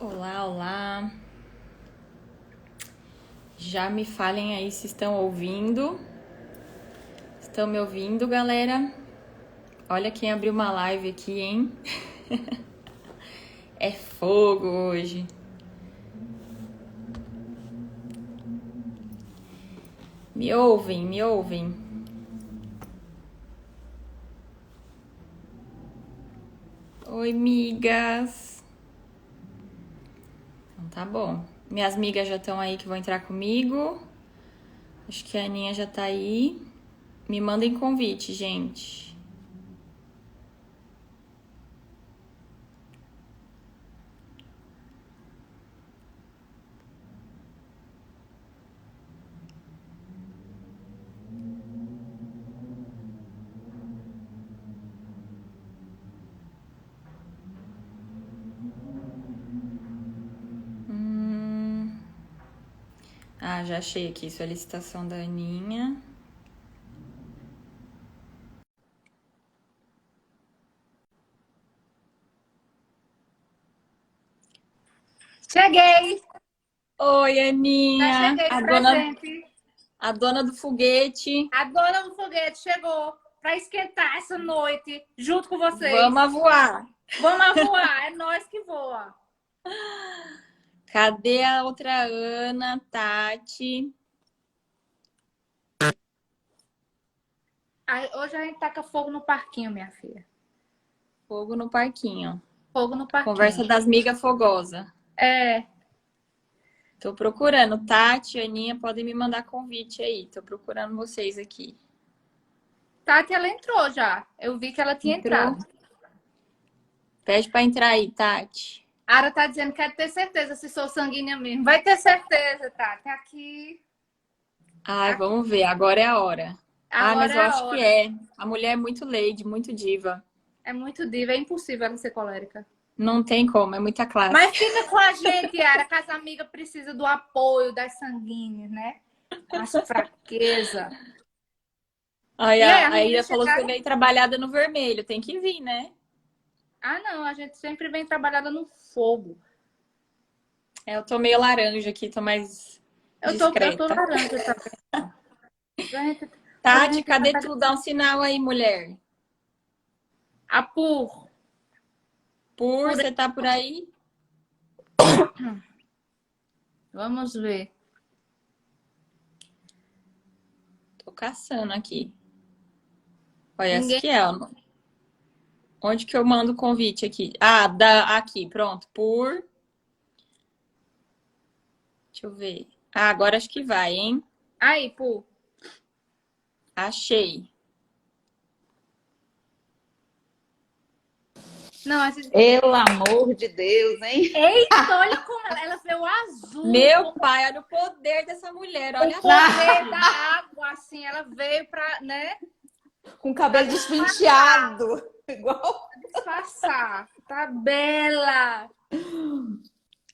Olá, olá. Já me falem aí se estão ouvindo. Estão me ouvindo, galera? Olha quem abriu uma live aqui, hein? É fogo hoje. Me ouvem, me ouvem. Oi, migas. Então tá bom. Minhas migas já estão aí que vão entrar comigo. Acho que a Aninha já tá aí. Me mandem convite, gente. Ah, já achei aqui. Solicitação da Aninha. Cheguei! Oi, Já Aninha. cheguei de presente. A dona do foguete. A dona do foguete chegou para esquentar essa noite junto com vocês. Vamos a voar. Vamos voar, é nós que voa. Cadê a outra Ana, Tati? Hoje a gente taca fogo no parquinho, minha filha. Fogo no parquinho. Fogo no parquinho. Conversa das migas fogosa. É. Tô procurando. Tati, Aninha, podem me mandar convite aí. Tô procurando vocês aqui. Tati, ela entrou já. Eu vi que ela tinha Entrou? entrado. Pede pra entrar aí, Tati. Ara tá dizendo que quer ter certeza se sou sanguínea mesmo. Vai ter certeza, Tati. Aqui. Ai, vamos ver. Agora é a hora. Mas Agora eu é a acho que hora. é. A mulher é muito lady, muito diva. É muito diva, é impossível ela ser colérica. Não tem como, é muita classe. Mas fica com a gente, Yara, que as amigas precisam do apoio das sanguíneas, né? As fraquezas. Aí E aí, a as Ira meninas falou que você chegaram? veio trabalhada no vermelho. Tem que vir, né? Ah, não, a gente sempre vem trabalhada no fogo. Eu tô meio laranja aqui, tô mais Eu tô discreta. laranja também. Tati, cadê tu? Dá um sinal aí, mulher. Apur. Você tá por aí? Vamos ver. Tô caçando aqui. Olha, essa Ninguém. aqui é, ó. Onde que eu mando o convite aqui? Aqui, pronto. Deixa eu ver. Agora acho que vai, hein? Aí, Pu. Achei. Não, a gente... Pelo amor de Deus, hein? Eita, olha como ela veio azul. Meu pai, olha o poder dessa mulher. Olha O poder da água, assim, ela veio pra, né? Com cabelo despenteado. Igual. Disfarçar. Tá bela.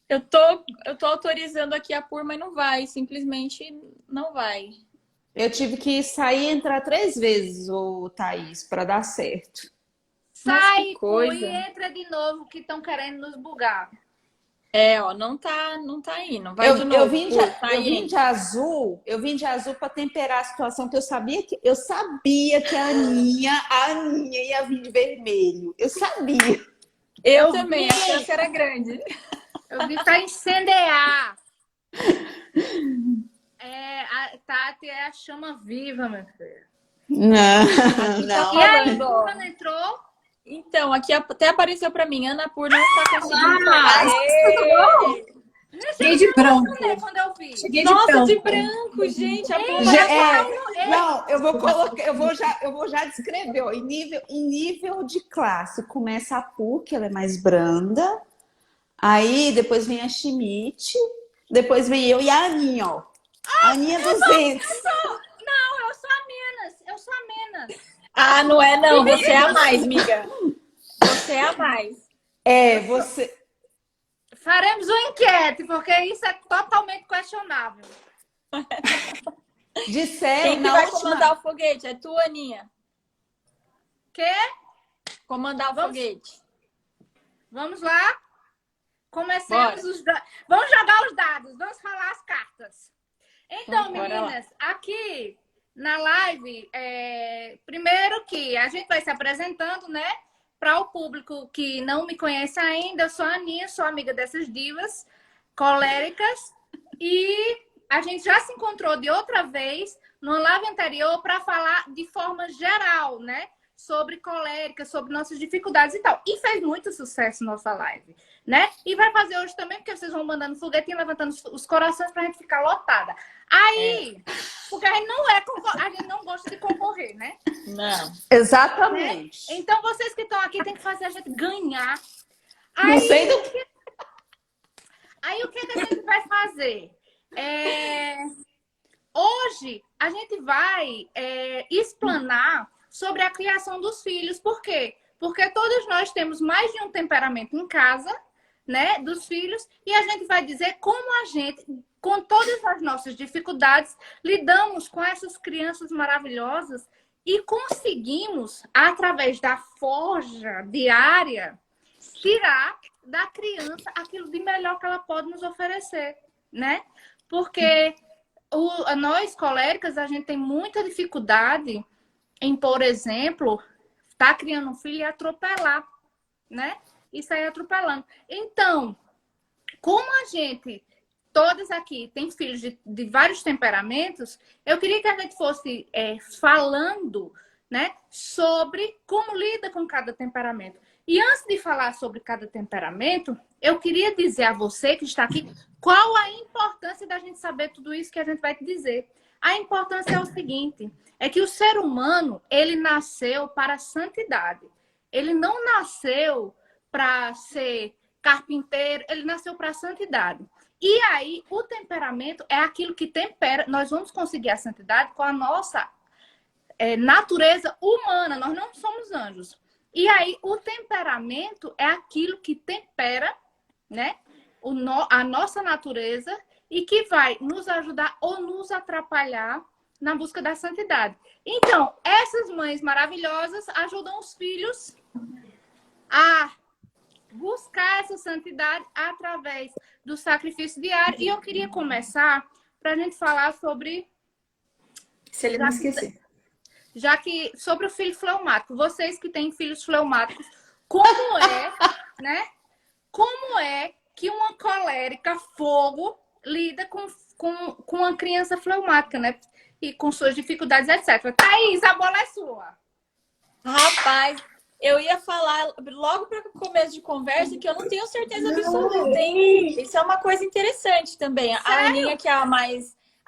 eu tô autorizando aqui a mas não vai. Simplesmente não vai. Eu tive que sair e entrar 3 vezes, ô Thaís, para dar certo. Mas Sai, que Pu, e coisa. entra de novo que estão querendo nos bugar. É, ó, não tá indo. Vai de novo. Eu vim de, Tá eu aí, vim de azul, para temperar a situação que eu sabia que a Aninha ia vir de vermelho. Eu sabia. Eu também, a chance era grande. Eu vi pra incendiar. É, a Tati é a chama viva, meu filho. Não, Tá E aí, falando, ó. quando entrou? Então, aqui até apareceu pra mim, Ana Pur não está conseguindo Cheguei de branco. Quando eu vi. Cheguei de Nossa, branco. de branco, gente. A pomba não, eu vou colocar, eu vou já descrever, ó, em nível de classe, começa a PUC, ela é mais branda. Aí depois vem a Schmidt, depois vem eu e a Aninha, ó. A Aninha 200. Não, eu sou a menos. Eu sou a menos. Ah, não é não. Você é a mais, miga. Você é a mais. É, você. Faremos uma enquete, porque isso é totalmente questionável. Disseram Quem que na vai última. comandar o foguete? É tu, Aninha. Quê? Comandar o foguete. Vamos lá? Comecemos Bora. Vamos jogar os dados, vamos falar as cartas. Então, Bora lá. meninas, aqui na live, primeiro que a gente vai se apresentando, né? Para o público que não me conhece ainda, eu sou a Aninha, sou amiga dessas divas coléricas. E a gente já se encontrou de outra vez numa live anterior para falar de forma geral, né? Sobre colérica, sobre nossas dificuldades e tal. E fez muito sucesso nossa live, né? E vai fazer hoje também, porque vocês vão mandando foguetinho, levantando os corações pra gente ficar lotada. Aí, porque a gente não gosta de concorrer, né? Não. Exatamente. Né? Então, vocês que estão aqui tem que fazer a gente ganhar. Não sei do que. Aí, o que a gente vai fazer? Hoje, a gente vai explanar sobre a criação dos filhos. Por quê? Porque todos nós temos mais de um temperamento em casa, né? Dos filhos. E a gente vai dizer como a gente, com todas as nossas dificuldades, lidamos com essas crianças maravilhosas e conseguimos, através da forja diária, tirar da criança aquilo de melhor que ela pode nos oferecer, né? Porque nós, coléricas, a gente tem muita dificuldade em, por exemplo, tá criando um filho e atropelar, né? Isso aí atropelando. Então, como a gente, todas aqui, tem filhos de vários temperamentos, eu queria que a gente fosse falando, né, sobre como lida com cada temperamento. E antes de falar sobre cada temperamento, eu queria dizer a você que está aqui qual a importância da gente saber tudo isso que a gente vai te dizer. A importância é o seguinte, é que o ser humano, ele nasceu para a santidade. Ele não nasceu para ser carpinteiro, ele nasceu para a santidade. E aí, o temperamento é aquilo que tempera. Nós vamos conseguir a santidade com a nossa natureza humana. Nós não somos anjos. E aí, o temperamento é aquilo que tempera, né, a nossa natureza e que vai nos ajudar ou nos atrapalhar na busca da santidade. Então, essas mães maravilhosas ajudam os filhos a buscar essa santidade através do sacrifício diário. E eu queria começar para a gente falar sobre... Se ele não esquecer. Já que sobre o filho fleumático, vocês que têm filhos fleumáticos, como é, né? Como é que uma colérica fogo lida com uma criança fleumática, né? E com suas dificuldades, etc. Thaís, a bola é sua. Rapaz, eu ia falar logo para o começo de conversa que eu não tenho certeza absoluta, hein? Isso é uma coisa interessante também. Sério? A Aninha, que é a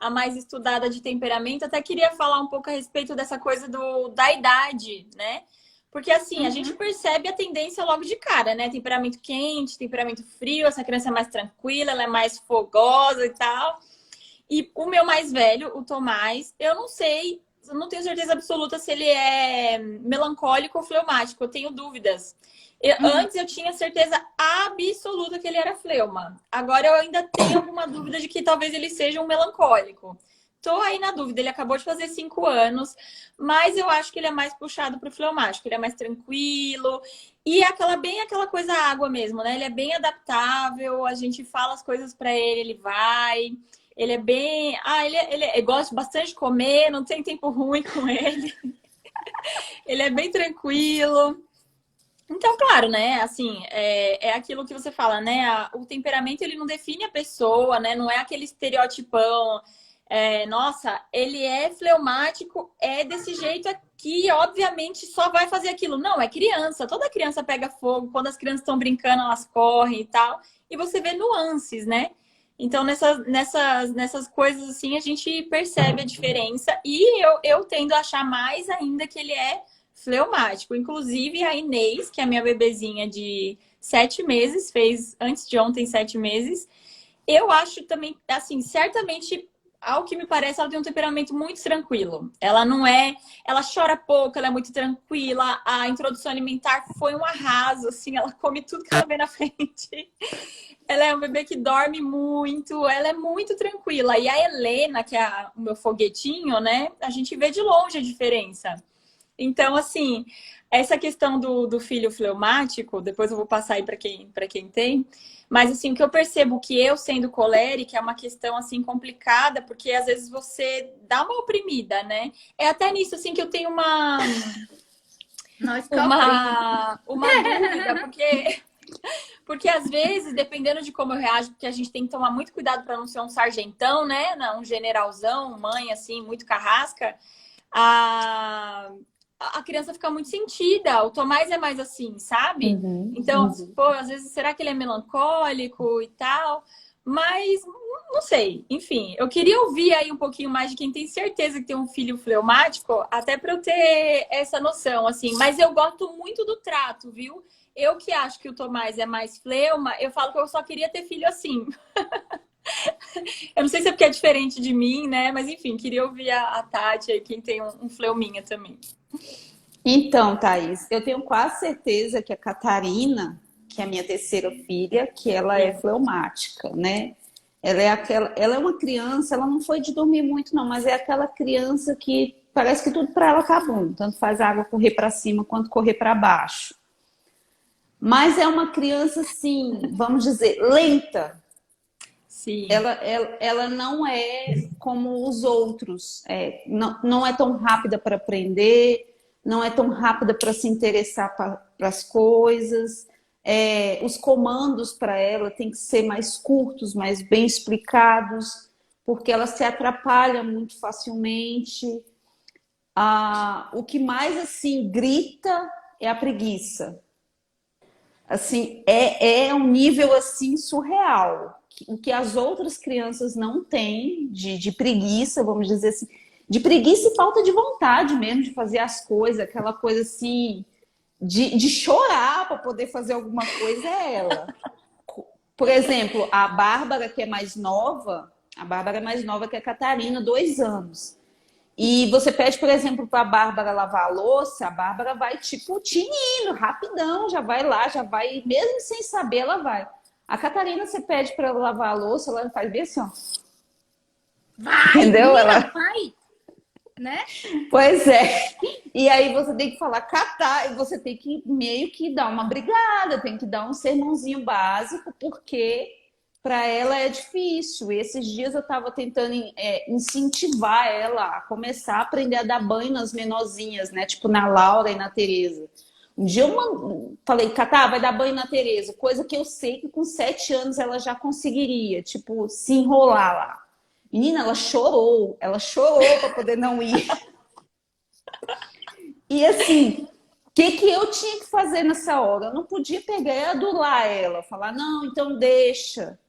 mais estudada de temperamento, até queria falar um pouco a respeito dessa coisa da idade, né? Porque assim, a gente percebe a tendência logo de cara, né? Temperamento quente, temperamento frio, essa criança é mais tranquila, ela é mais fogosa e tal. E o meu mais velho, o Tomás, eu não tenho certeza absoluta se ele é melancólico ou fleumático, eu tenho dúvidas. Antes eu tinha certeza absoluta que ele era fleuma. Agora eu ainda tenho alguma dúvida de que talvez ele seja um melancólico. Tô aí na dúvida, ele acabou de fazer 5 anos, mas eu acho que ele é mais puxado pro fleumático, ele é mais tranquilo. E bem aquela coisa água mesmo, né? Ele é bem adaptável, a gente fala as coisas pra ele vai. Ele é bem... ele gosta bastante de comer, não tem tempo ruim com ele. Ele é bem tranquilo. Então, claro, né? Assim, é aquilo que você fala, né? O temperamento, ele não define a pessoa, né? Não é aquele estereotipão. Nossa, ele é fleumático, é desse jeito aqui, obviamente só vai fazer aquilo. Não, é criança. Toda criança pega fogo. Quando as crianças estão brincando, elas correm e tal. E você vê nuances, né? Então, nessas coisas assim, a gente percebe a diferença. E eu tendo a achar mais ainda que ele é fleumático. Inclusive, a Inês, que é a minha bebezinha de 7 meses, fez antes de ontem 7 meses. Eu acho também, assim, certamente, ao que me parece, ela tem um temperamento muito tranquilo. Ela não é... Ela chora pouco, ela é muito tranquila. A introdução alimentar foi um arraso, assim. Ela come tudo que ela vê na frente. Ela é um bebê que dorme muito, ela é muito tranquila. E a Helena, que é o meu foguetinho, né? A gente vê de longe a diferença. Então, assim, essa questão do filho fleumático, depois eu vou passar aí para quem tem, Mas, assim, o que eu percebo que eu, sendo colérica, é uma questão, assim, complicada, porque às vezes você dá uma oprimida, né? É até nisso, assim, que eu tenho Nós que oprimimos. uma dúvida, porque às vezes, dependendo de como eu reajo, porque a gente tem que tomar muito cuidado para não ser um sargentão, né? Não, um generalzão, mãe, assim, muito carrasca, a, a criança fica muito sentida. O Tomás é mais assim, sabe? Então, pô, às vezes, será que ele é melancólico e tal? Mas, não sei. Enfim, eu queria ouvir aí um pouquinho mais de quem tem certeza que tem um filho fleumático, até para eu ter essa noção, assim. Mas eu gosto muito do trato, viu? Eu que acho que o Tomás é mais fleuma, eu falo que eu só queria ter filho assim. Eu não sei se é porque é diferente de mim, né? Mas enfim, queria ouvir a Tati aí, quem tem um fleuminha também. Então, Thaís, eu tenho quase certeza que a Catarina, que é a minha terceira filha, que ela é fleumática, né? Ela é uma criança, ela não foi de dormir muito, não, mas é aquela criança que parece que tudo para ela tá bom, tanto faz a água correr para cima quanto correr para baixo. Mas é uma criança, assim, vamos dizer, lenta. Sim. Ela não é como os outros. Não é tão rápida para aprender, não é tão rápida para se interessar para as coisas. Os comandos para ela têm que ser mais curtos, mais bem explicados, porque ela se atrapalha muito facilmente. O que mais, assim, grita é a preguiça. Assim, é um nível assim surreal. O que as outras crianças não têm de preguiça, vamos dizer assim, de preguiça e falta de vontade mesmo de fazer as coisas, aquela coisa assim, de chorar para poder fazer alguma coisa é ela. Por exemplo, a Bárbara, que é mais nova, a Bárbara é mais nova que a Catarina, 2 anos. E você pede, por exemplo, para a Bárbara lavar a louça, a Bárbara vai tipo tinindo, rapidão, já vai lá, já vai, mesmo sem saber, ela vai. A Catarina, você pede para ela lavar a louça, ela faz bem assim, ó. Vai, entendeu? menina, vai, né? Pois é. E aí você tem que falar catar, e você tem que meio que dar uma brigada, tem que dar um sermãozinho básico, porque para ela é difícil. E esses dias eu estava tentando incentivar ela a começar a aprender a dar banho nas menorzinhas, né? Tipo na Laura e na Tereza. Um dia eu falei, Catá, vai dar banho na Tereza. Coisa que eu sei que com 7 anos ela já conseguiria, tipo, se enrolar lá. Menina, ela chorou para poder não ir. E assim, o que eu tinha que fazer nessa hora? Eu não podia pegar e adular ela, falar, não, então deixa,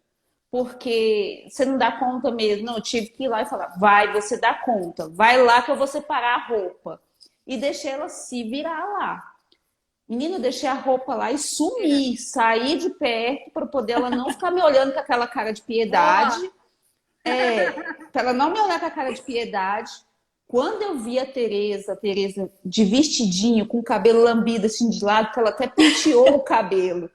porque você não dá conta mesmo. Não, eu tive que ir lá e falar, vai, você dá conta, vai lá que eu vou separar a roupa. E deixei ela se virar lá. Menina, eu deixei a roupa lá e sumi, saí de perto para poder ela não ficar me olhando com aquela cara de piedade. Para ela não me olhar com a cara de piedade. Quando eu vi a Tereza de vestidinho, com o cabelo lambido assim de lado, que ela até penteou o cabelo.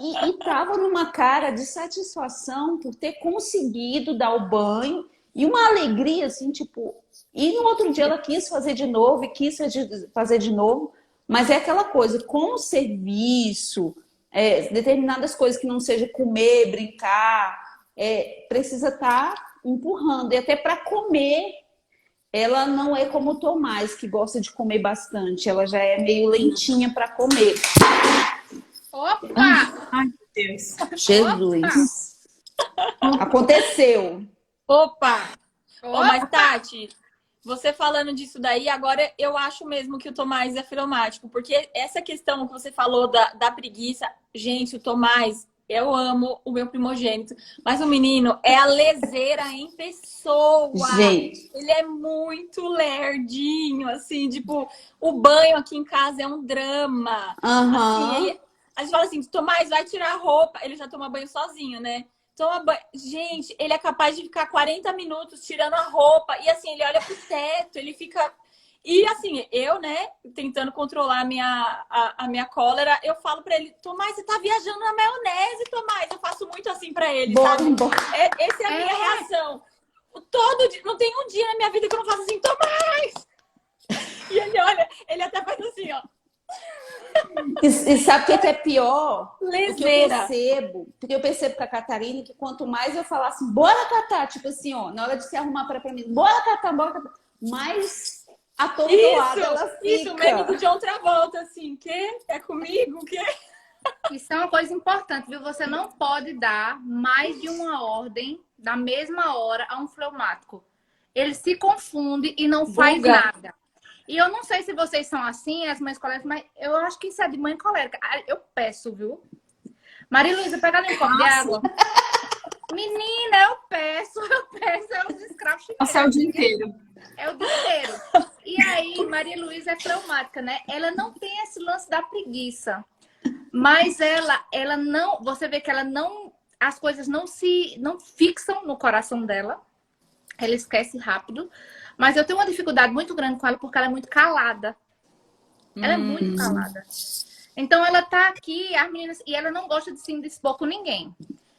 E tava numa cara de satisfação por ter conseguido dar o banho. E uma alegria, assim, tipo... E no outro dia ela quis fazer de novo e quis fazer de novo. Mas é aquela coisa, com o serviço, determinadas coisas que não seja comer, brincar, precisa estar empurrando. E até para comer, ela não é como o Tomás, que gosta de comer bastante. Ela já é meio lentinha para comer. Opa! Ai, meu Deus. Jesus! Aconteceu. Opa! Opa! Mas, Tati, você falando disso daí, agora eu acho mesmo que o Tomás é fleumático, porque essa questão que você falou da preguiça, gente, o Tomás, eu amo o meu primogênito, mas o menino é a leseira em pessoa. Gente. Ele é muito lerdinho, assim, tipo, o banho aqui em casa é um drama. Assim, a gente fala assim, Tomás, vai tirar a roupa. Ele já toma banho sozinho, né? Toma banho. Gente, ele é capaz de ficar 40 minutos tirando a roupa. E assim, ele olha pro teto, ele fica... E assim, eu, né, tentando controlar a minha cólera, eu falo pra ele, Tomás, você tá viajando na maionese, Tomás. Eu faço muito assim pra ele, sabe? Essa é a minha reação. Todo dia, não tem um dia na minha vida que eu não faço assim, Tomás! E ele olha, ele até faz assim, ó. E sabe o que é pior? O que eu Lezeira. percebo, porque eu percebo com a Catarina que quanto mais eu falar assim, bora catar, tipo assim, ó, na hora de se arrumar para mim, bora catar, mais atordoada ela fica. Isso, o meme do John Travolta, assim, que? É comigo? Que? Isso é uma coisa importante, viu? Você não pode dar mais de uma ordem na mesma hora a um fleumático. Ele se confunde e não faz Buga. nada. E eu não sei se vocês são assim, as mães coléricas, mas eu acho que isso é de mãe colérica. Eu peço, viu? Maria Luísa, pega ali um copo de água. Menina, eu peço, é os escravos chiqueiros. Passar o dia inteiro. É o dia inteiro. E aí, Maria Luísa é fleumática, né? Ela não tem esse lance da preguiça. Mas ela não... Você vê que ela não... As coisas não fixam no coração dela. Ela esquece rápido. Mas eu tenho uma dificuldade muito grande com ela porque ela é muito calada. Ela é muito calada. Então, ela tá aqui, as meninas... E ela não gosta de se indispor com ninguém.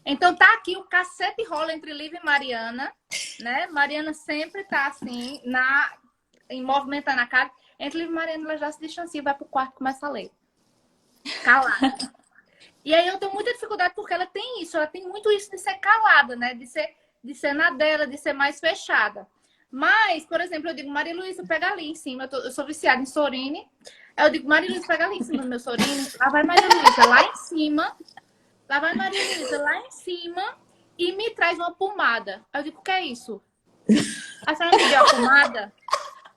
Então, tá aqui o cacete rola entre Liv e Mariana, né? Mariana sempre tá assim, movimentando a cara. Entre Liv e Mariana, ela já se distancia, vai pro quarto e começa a ler. Calada. E aí, eu tenho muita dificuldade porque ela tem isso. Ela tem muito isso de ser calada, né? De ser na dela, de ser mais fechada. Mas, por exemplo, eu digo, Maria Luísa, pega ali em cima. Eu sou viciada em Sorine. Aí eu digo, Maria Luísa, pega ali em cima do meu Sorine. Lá vai Maria Luísa, lá em cima. Lá vai Maria Luísa, lá em cima. E me traz uma pomada. Aí eu digo, o que é isso? A senhora me pediu a pomada?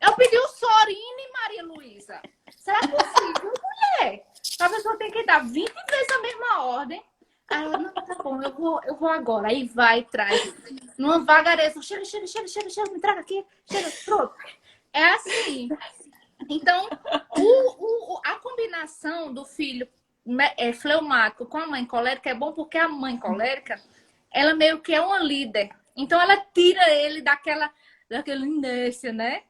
Eu pedi o Sorine, Maria Luísa. Será possível, mulher? A pessoa tem que dar 20 vezes a mesma ordem. Aí ela, não, tá bom, eu vou agora. Aí vai e traz. Numa vagareza. Chega, me traga aqui. Chega, pronto. É assim. Então, a combinação do filho fleumático com a mãe colérica é bom porque a mãe colérica, ela meio que é uma líder. Então, ela tira ele daquela inércia, né?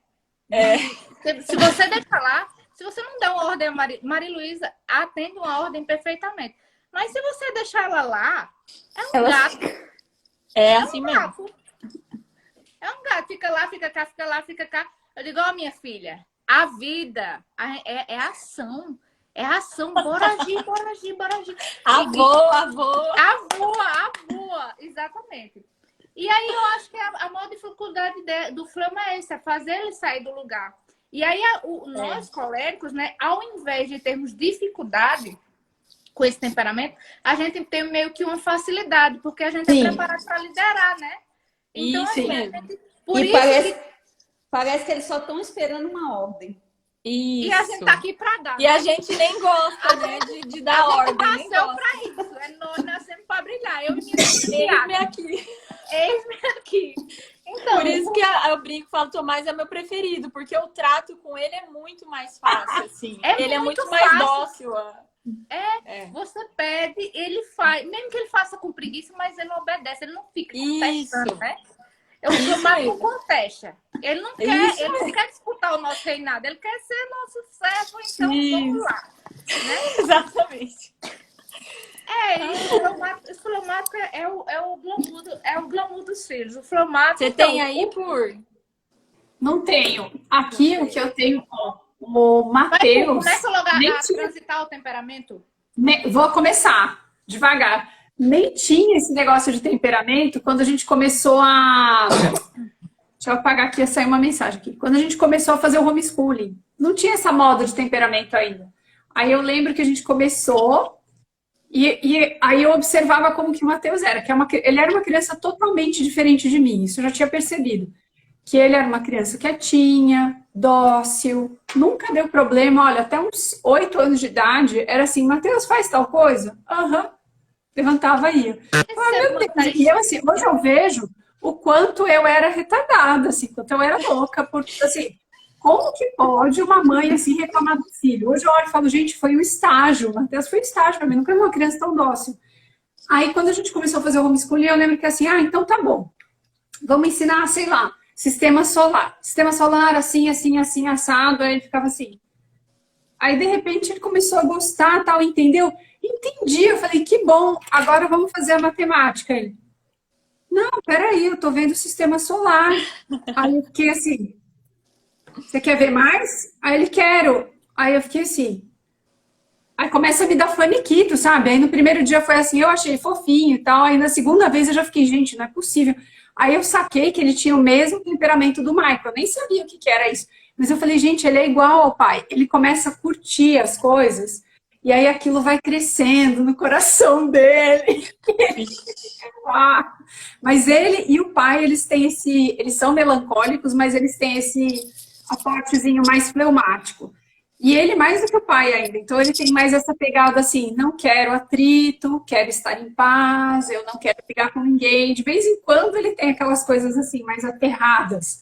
Se você deixar lá, se você não der uma ordem a Maria Luísa, atende uma ordem perfeitamente. Mas se você deixar ela lá, é um gato. É assim mesmo. É um gato. Fica lá, fica cá, fica lá, fica cá. Eu digo, ó, minha filha, a vida é ação. É ação. Bora agir, bora agir, bora agir. Voa. Exatamente. E aí eu acho que a maior dificuldade do fleuma é essa, fazer ele sair do lugar. E aí nós coléricos, né, ao invés de termos dificuldade com esse temperamento, a gente tem meio que uma facilidade, porque a gente é preparado para liderar, né? Então, isso assim, mesmo. Parece que eles só estão esperando uma ordem. Isso. E a gente tá aqui para dar. E a gente nem gosta, né, de dar ordem. A gente nasceu para isso. Nós nascemos para brilhar. Eu e Eis-me aqui. Eis-me aqui. Então, por isso que eu brinco e falo, Tomás é meu preferido, porque o trato com ele é muito mais fácil, assim. Ele é muito mais dócil. Você pede, ele faz, mesmo que ele faça com preguiça, mas ele obedece, ele não fica contestando, né? Eu sou mais contesta. Ele não quer disputar o nosso reinado, ele quer ser nosso servo, então vamos lá. Né? Exatamente. O fleumático é o glamour dos filhos. O fleumático. Você tem aí por? Não tenho. Aqui o que eu tenho, o Matheus. Começa logo a transitar o temperamento? Vou começar devagar. Nem tinha esse negócio de temperamento quando a gente começou a... Deixa eu apagar aqui, sair uma mensagem aqui. Quando a gente começou a fazer o homeschooling. Não tinha essa moda de temperamento ainda. Aí eu lembro que a gente começou e aí eu observava como que o Matheus era. Ele era uma criança totalmente diferente de mim. Isso eu já tinha percebido. Que ele era uma criança quietinha, dócil, nunca deu problema. Olha, até uns 8 anos de idade, era assim, Matheus, faz tal coisa? Levantava e ia. Meu Deus. E eu, assim, hoje eu vejo o quanto eu era retardada, assim, quanto eu era louca, porque, assim, como que pode uma mãe, assim, reclamar do filho? Hoje eu olho e falo, gente, foi um estágio, o Matheus foi um estágio pra mim, nunca vi uma criança tão dócil. Aí, quando a gente começou a fazer o homeschooling, eu lembro que, assim, então tá bom, vamos ensinar, sei lá, sistema solar, assim, assado, aí ele ficava assim. Aí, de repente, ele começou a gostar, tal, entendeu? Entendi, eu falei, que bom, agora vamos fazer a matemática. Ele, não, peraí, eu tô vendo o sistema solar. Aí eu fiquei assim, você quer ver mais? Aí ele, quero. Aí eu fiquei assim, Aí começa a me dar faniquito, sabe? Aí no primeiro dia foi assim, eu achei fofinho e tal. Aí na segunda vez eu já fiquei, gente, não é possível. Aí eu saquei que ele tinha o mesmo temperamento do Michael. Eu nem sabia o que era isso. Mas eu falei, gente, ele é igual ao pai. Ele começa a curtir as coisas. E aí aquilo vai crescendo no coração dele. Mas ele e o pai, eles têm esse... Eles são melancólicos, mas eles têm esse aportezinho mais fleumático. E ele mais do que o pai ainda. Então ele tem mais essa pegada assim, não quero atrito, quero estar em paz, eu não quero brigar com ninguém. De vez em quando ele tem aquelas coisas assim, mais aterradas,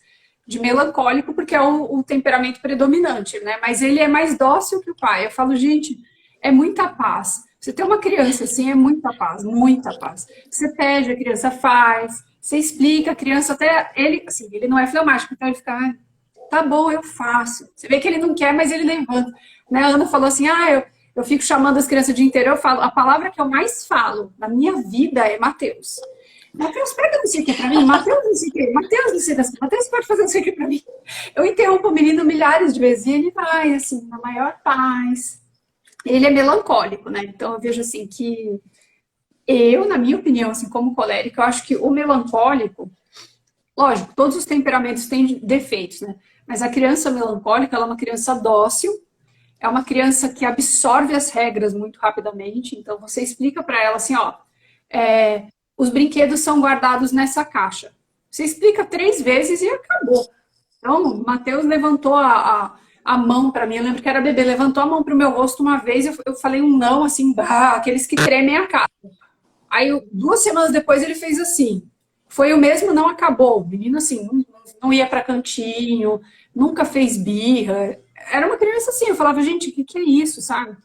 de melancólico, porque é o temperamento predominante, né? Mas ele é mais dócil que o pai. Eu falo, gente, é muita paz. Você ter uma criança assim é muita paz, muita paz. Você pede, a criança faz, você explica, a criança até... Ele, assim, ele não é fleumático, então ele fica... Tá bom, eu faço. Você vê que ele não quer, mas ele levanta. Né? A Ana falou assim, eu fico chamando as crianças o dia inteiro, eu falo, a palavra que eu mais falo na minha vida é Mateus. Mateus, pega não sei o que pra mim, Mateus não sei o que, Mateus não sei das coisas, Mateus pode fazer não sei o que pra mim. Eu interrompo o menino milhares de vezes e ele vai, assim, na maior paz. Ele é melancólico, né? Então eu vejo assim que eu, na minha opinião, assim, como colérica, eu acho que o melancólico, lógico, todos os temperamentos têm defeitos, né? Mas a criança melancólica, ela é uma criança dócil, é uma criança que absorve as regras muito rapidamente, então você explica para ela assim, ó, os brinquedos são guardados nessa caixa. Você explica 3 vezes e acabou. Então, o Mateus levantou a mão para mim, eu lembro que era bebê, levantou a mão para o meu rosto uma vez, eu falei um não, assim, aqueles que tremem a cara. Aí, 2 semanas depois, ele fez assim, foi o mesmo, não acabou. O menino, assim, não ia para cantinho, nunca fez birra. Era uma criança assim, eu falava, gente, o que é isso, sabe?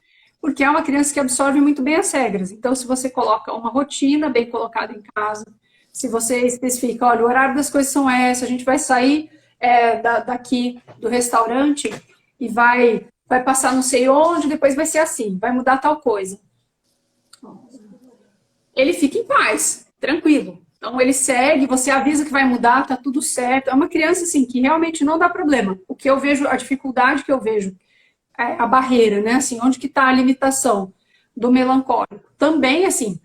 Porque é uma criança que absorve muito bem as regras. Então, se você coloca uma rotina bem colocada em casa, se você especifica, olha, o horário das coisas são essa, a gente vai sair daqui do restaurante e vai passar não sei onde, depois vai ser assim, vai mudar tal coisa. Ele fica em paz, tranquilo. Então ele segue, você avisa que vai mudar, tá tudo certo. É uma criança assim que realmente não dá problema. O que eu vejo, a dificuldade que eu vejo, a barreira, né? Assim, onde que tá a limitação do melancólico? Também assim,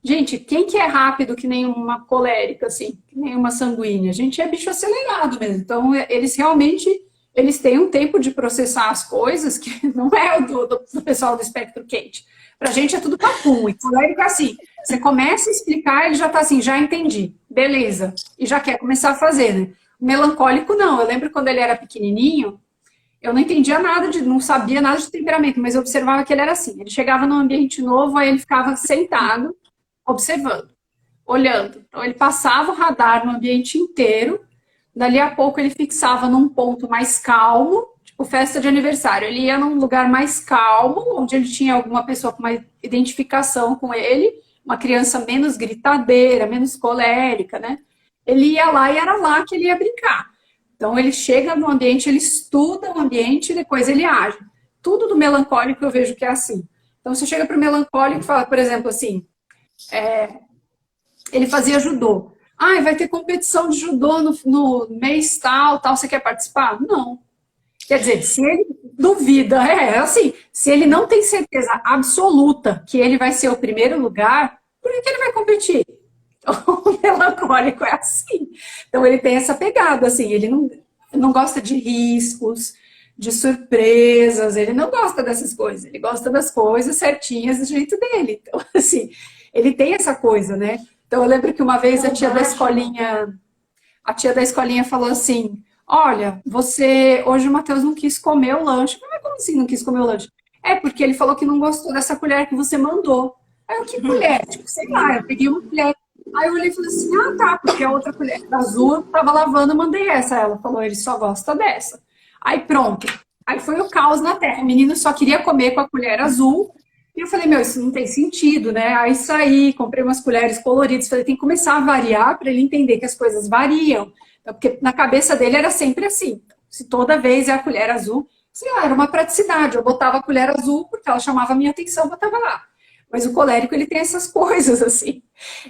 gente, quem que é rápido que nem uma colérica, assim, que nem uma sanguínea? A gente é bicho acelerado mesmo. Então eles realmente, eles têm um tempo de processar as coisas que não é o do pessoal do espectro quente. Pra gente é tudo papum. E colérico é assim, você começa a explicar, ele já tá assim, já entendi, beleza. E já quer começar a fazer, né? O melancólico não. Eu lembro quando ele era pequenininho, eu não entendia nada, não sabia nada de temperamento, mas eu observava que ele era assim. Ele chegava num ambiente novo, aí ele ficava sentado, observando, olhando. Então ele passava o radar no ambiente inteiro, dali a pouco ele fixava num ponto mais calmo, tipo festa de aniversário. Ele ia num lugar mais calmo, onde ele tinha alguma pessoa com uma identificação com ele, uma criança menos gritadeira, menos colérica, né? Ele ia lá e era lá que ele ia brincar. Então ele chega no ambiente, ele estuda o ambiente e depois ele age. Tudo do melancólico eu vejo que é assim. Então você chega para o melancólico e fala, por exemplo, assim, ele fazia judô. Vai ter competição de judô no mês tal, você quer participar? Não. Quer dizer, se ele duvida, assim, se ele não tem certeza absoluta que ele vai ser o primeiro lugar, por que ele vai competir? Então, o melancólico é assim. Então, ele tem essa pegada, assim, ele não gosta de riscos, de surpresas, ele não gosta dessas coisas, ele gosta das coisas certinhas do jeito dele. Então, assim, ele tem essa coisa, né? Então, eu lembro que uma vez a tia da escolinha falou assim, olha, hoje o Mateus não quis comer o lanche. Mas como assim não quis comer o lanche? É porque ele falou que não gostou dessa colher que você mandou. Aí eu, que colher? Tipo, sei lá, eu peguei uma colher. Aí eu olhei e falei assim, tá, porque a outra colher azul eu tava lavando, eu mandei essa. Ela falou, ele só gosta dessa. Aí pronto. Aí foi o caos na terra. O menino só queria comer com a colher azul. E eu falei, isso não tem sentido, né? Aí saí, comprei umas colheres coloridas. Falei, tem que começar a variar para ele entender que as coisas variam. Porque na cabeça dele era sempre assim. Se toda vez é a colher azul, sei lá, era uma praticidade. Eu botava a colher azul porque ela chamava a minha atenção, eu botava lá. Mas o colérico, ele tem essas coisas, assim.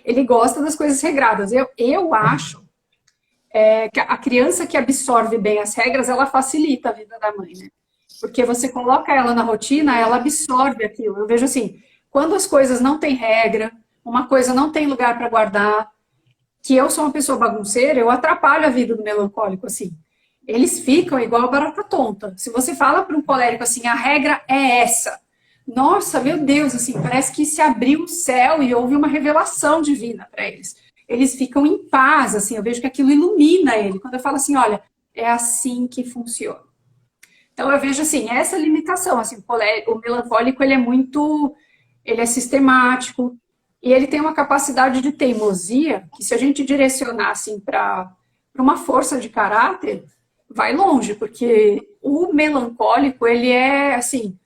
Ele gosta das coisas regradas. Eu acho que a criança que absorve bem as regras, ela facilita a vida da mãe, né? Porque você coloca ela na rotina, ela absorve aquilo. Eu vejo assim, quando as coisas não têm regra, uma coisa não tem lugar para guardar, que eu sou uma pessoa bagunceira, eu atrapalho a vida do melancólico, assim. Eles ficam igual a barata tonta. Se você fala para um colérico assim, a regra é essa. Nossa, meu Deus, assim, parece que se abriu o céu e houve uma revelação divina para eles. Eles ficam em paz, assim, eu vejo que aquilo ilumina ele. Quando eu falo assim, olha, é assim que funciona. Então eu vejo assim, essa limitação, assim, o melancólico ele é sistemático e ele tem uma capacidade de teimosia que se a gente direcionar assim para uma força de caráter, vai longe, porque o melancólico, ele é assim,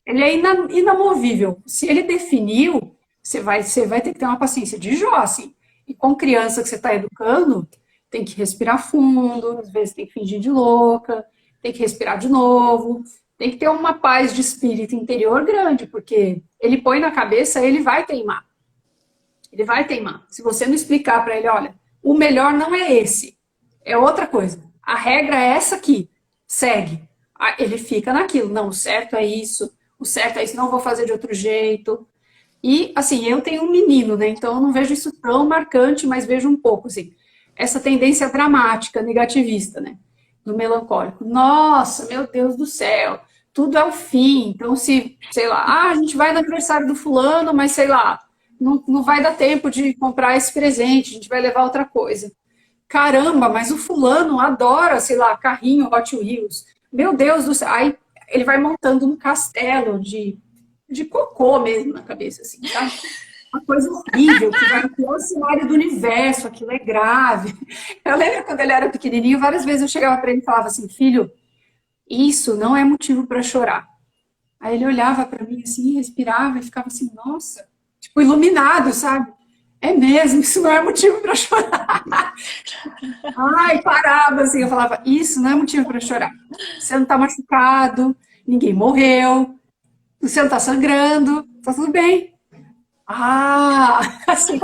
ele é inamovível. Se ele definiu, você vai ter que ter uma paciência de Jó, assim. E com criança que você está educando, tem que respirar fundo, às vezes tem que fingir de louca, tem que respirar de novo, tem que ter uma paz de espírito interior grande, porque ele põe na cabeça, ele vai teimar. Ele vai teimar. Se você não explicar para ele, olha, o melhor não é esse, é outra coisa. A regra é essa aqui, segue. Ele fica naquilo, não, o certo é isso, não vou fazer de outro jeito. E, assim, eu tenho um menino, né, então eu não vejo isso tão marcante, mas vejo um pouco, assim, essa tendência dramática, negativista, né, do melancólico. Nossa, meu Deus do céu, tudo é o fim. Então, se, sei lá, a gente vai no aniversário do fulano, mas, sei lá, não vai dar tempo de comprar esse presente, a gente vai levar outra coisa. Caramba, mas o fulano adora, sei lá, carrinho Hot Wheels. Meu Deus do céu. Aí ele vai montando um castelo de cocô mesmo na cabeça, assim, sabe? Uma coisa horrível, que vai no pior cenário do universo, aquilo é grave. Eu lembro quando ele era pequenininho, várias vezes eu chegava para ele e falava assim, filho, isso não é motivo para chorar. Aí ele olhava para mim assim, respirava e ficava assim, nossa, tipo, iluminado, sabe? É mesmo, isso não é motivo para chorar. Ai, parava assim, eu falava, isso não é motivo para chorar. Você não tá machucado, ninguém morreu, você não tá sangrando, tá tudo bem. Ah, assim,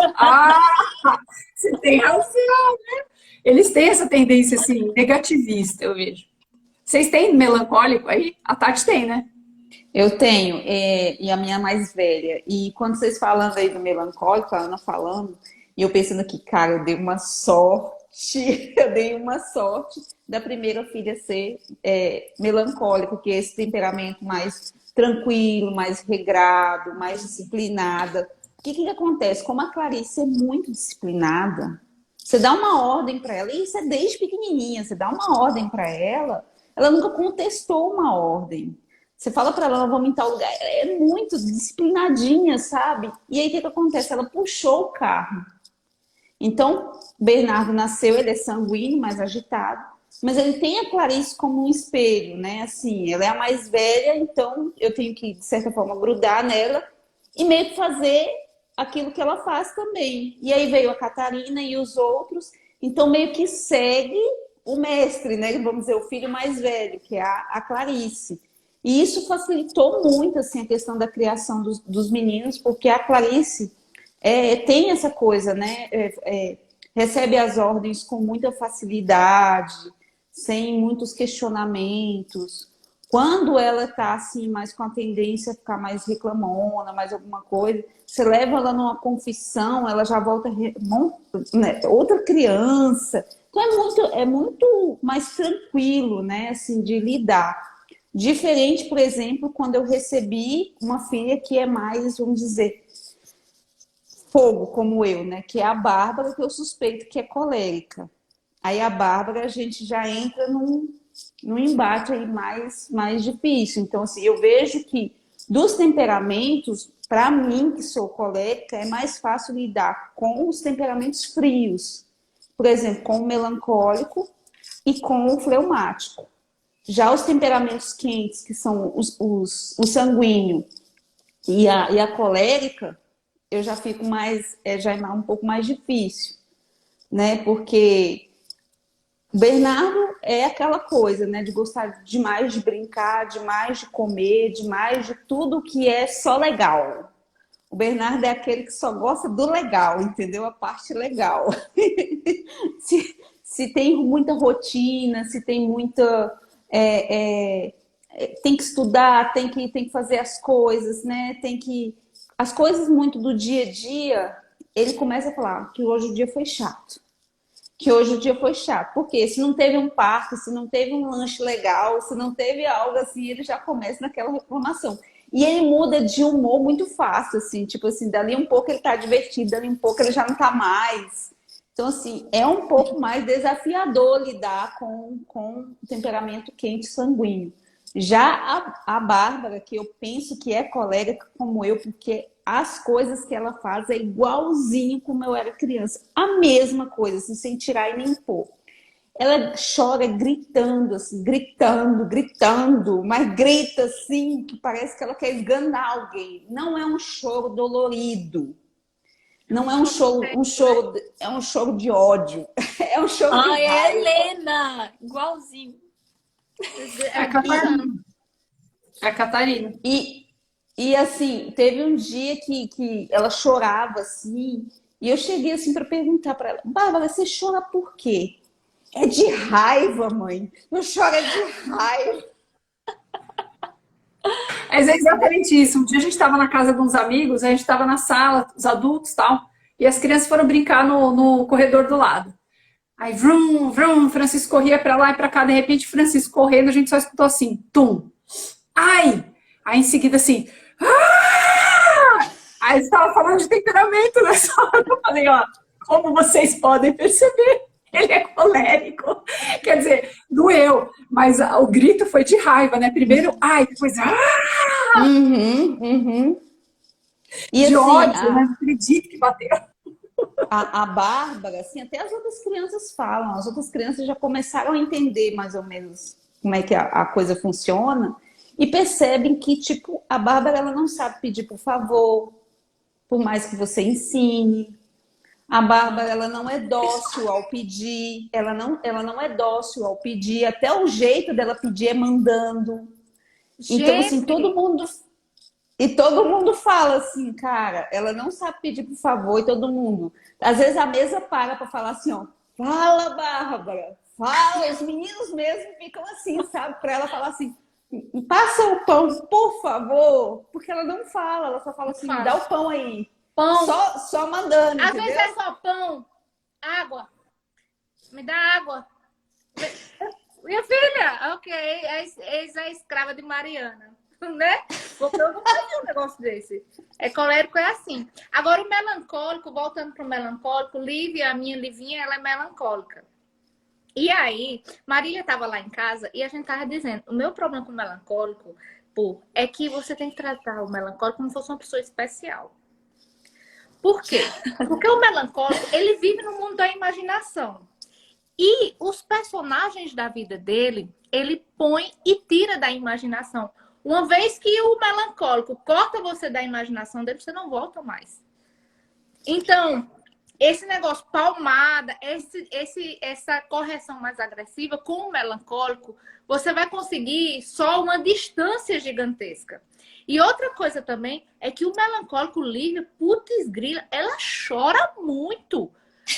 você tem razão, né? Eles têm essa tendência, assim, negativista, eu vejo. Vocês têm melancólico aí? A Tati tem, né? Eu tenho, e a minha mais velha. E quando vocês falando aí do melancólico, a Ana falando, e eu pensando aqui, cara, eu dei uma sorte, eu dei uma sorte da primeira filha ser melancólica, porque esse temperamento mais tranquilo, mais regrado, mais disciplinada. O que acontece? Como a Clarice é muito disciplinada, você dá uma ordem para ela, e isso é desde pequenininha, você dá uma ordem para ela, ela nunca contestou uma ordem. Você fala para ela, vamos em tal lugar, ela é muito disciplinadinha, sabe? E aí o que acontece? Ela puxou o carro. Então, Bernardo nasceu, ele é sanguíneo, mais agitado, mas ele tem a Clarice como um espelho, né? Assim, ela é a mais velha, então eu tenho que, de certa forma, grudar nela e meio que fazer aquilo que ela faz também. E aí veio a Catarina e os outros, então meio que segue o mestre, né? Vamos dizer, o filho mais velho, que é a Clarice. E isso facilitou muito, assim, a questão da criação dos meninos, porque a Clarice tem essa coisa, né? Recebe as ordens com muita facilidade, sem muitos questionamentos. Quando ela tá assim, mais com a tendência a ficar mais reclamona, mais alguma coisa, você leva ela numa confissão, ela já volta né, outra criança. Então é muito mais tranquilo, né, assim, de lidar. Diferente, por exemplo, quando eu recebi uma filha que é mais, vamos dizer, fogo, como eu, né? Que é a Bárbara, que eu suspeito que é colérica. Aí a Bárbara, a gente já entra num embate aí mais difícil. Então, assim, eu vejo que dos temperamentos, para mim, que sou colérica, é mais fácil lidar com os temperamentos frios. Por exemplo, com o melancólico e com o fleumático. Já os temperamentos quentes, que são o sanguíneo e a colérica, eu já fico mais, já é um pouco mais difícil, né? Porque o Bernardo é aquela coisa, né? De gostar demais de brincar, demais de comer, demais de tudo que é só legal. O Bernardo é aquele que só gosta do legal, entendeu? A parte legal. Se tem muita rotina, se tem muita tem que estudar, tem que fazer as coisas, né? As coisas muito do dia a dia, ele começa a falar que hoje o dia foi chato. Que hoje o dia foi chato. Porque se não teve um parque, se não teve um lanche legal, se não teve algo assim, ele já começa naquela reclamação. E ele muda de humor muito fácil, assim, tipo assim, dali um pouco ele tá divertido, dali um pouco ele já não tá mais. Então, assim, é um pouco mais desafiador lidar com o temperamento quente sanguíneo. Já a Bárbara, que eu penso que é colega como eu, porque as coisas que ela faz é igualzinho como eu era criança. A mesma coisa, assim, sem tirar e nem pôr. Ela chora gritando, assim, gritando, mas grita assim, que parece que ela quer esganar alguém. Não é um choro dolorido. Não é é um choro de ódio. É um choro de Ai, é a raiva. Helena! Igualzinho. É a Catarina. É a Catarina. E assim, teve um dia que ela chorava assim, e eu cheguei assim para perguntar para ela: Bárbara, você chora por quê? É de raiva, mãe. Não chora de raiva. Mas é exatamente isso. Um dia a gente estava na casa de uns amigos, a gente estava na sala, os adultos e tal, e as crianças foram brincar no corredor do lado. Aí, vrum, vrum, Francisco corria para lá e para cá, de repente, Francisco correndo, a gente só escutou assim, tum, ai! Aí em seguida assim, ah! Aí eles estavam falando de temperamento nessa hora. Eu falei, ó, como vocês podem perceber, ele é colérico. Quer dizer, doeu, mas o grito foi de raiva, né? Primeiro, ai, depois, ah! E De assim, ódio, né? Não acredito que bateu. a Bárbara, assim, até as outras crianças falam, as outras crianças já começaram a entender mais ou menos como é que a coisa funciona e percebem que, tipo, a Bárbara, ela não sabe pedir por favor, por mais que você ensine. A Bárbara, ela não é dócil ao pedir, ela não é dócil ao pedir, até o jeito dela pedir é mandando. Então, assim, todo mundo fala assim, cara, ela não sabe pedir por favor, e todo mundo. Às vezes a mesa para falar assim, ó, fala, Bárbara, fala. Os meninos mesmo ficam assim, sabe? Para ela falar assim, passa o pão, por favor, porque ela não fala, ela só fala assim, me dá o pão aí. Pão. Só mandando, Às entendeu? vezes é só pão, água. Me dá água. Minha filha, ok, eis a escrava de Mariana, né? Porque eu não faria um negócio desse. É colérico, é assim. Agora o melancólico, voltando pro melancólico, Lívia, a minha Livinha, ela é melancólica. E aí, Marília estava lá em casa e a gente tava dizendo, o meu problema com o melancólico, pô, é que você tem que tratar o melancólico como se fosse uma pessoa especial. Por quê? Porque o melancólico, ele vive no mundo da imaginação. E os personagens da vida dele, ele põe e tira da imaginação. Uma vez que o melancólico corta você da imaginação dele, você não volta mais. Então, esse negócio palmada, essa correção mais agressiva com o melancólico, você vai conseguir só uma distância gigantesca. E outra coisa também é que o melancólico, Lívia, putz grila, ela chora muito.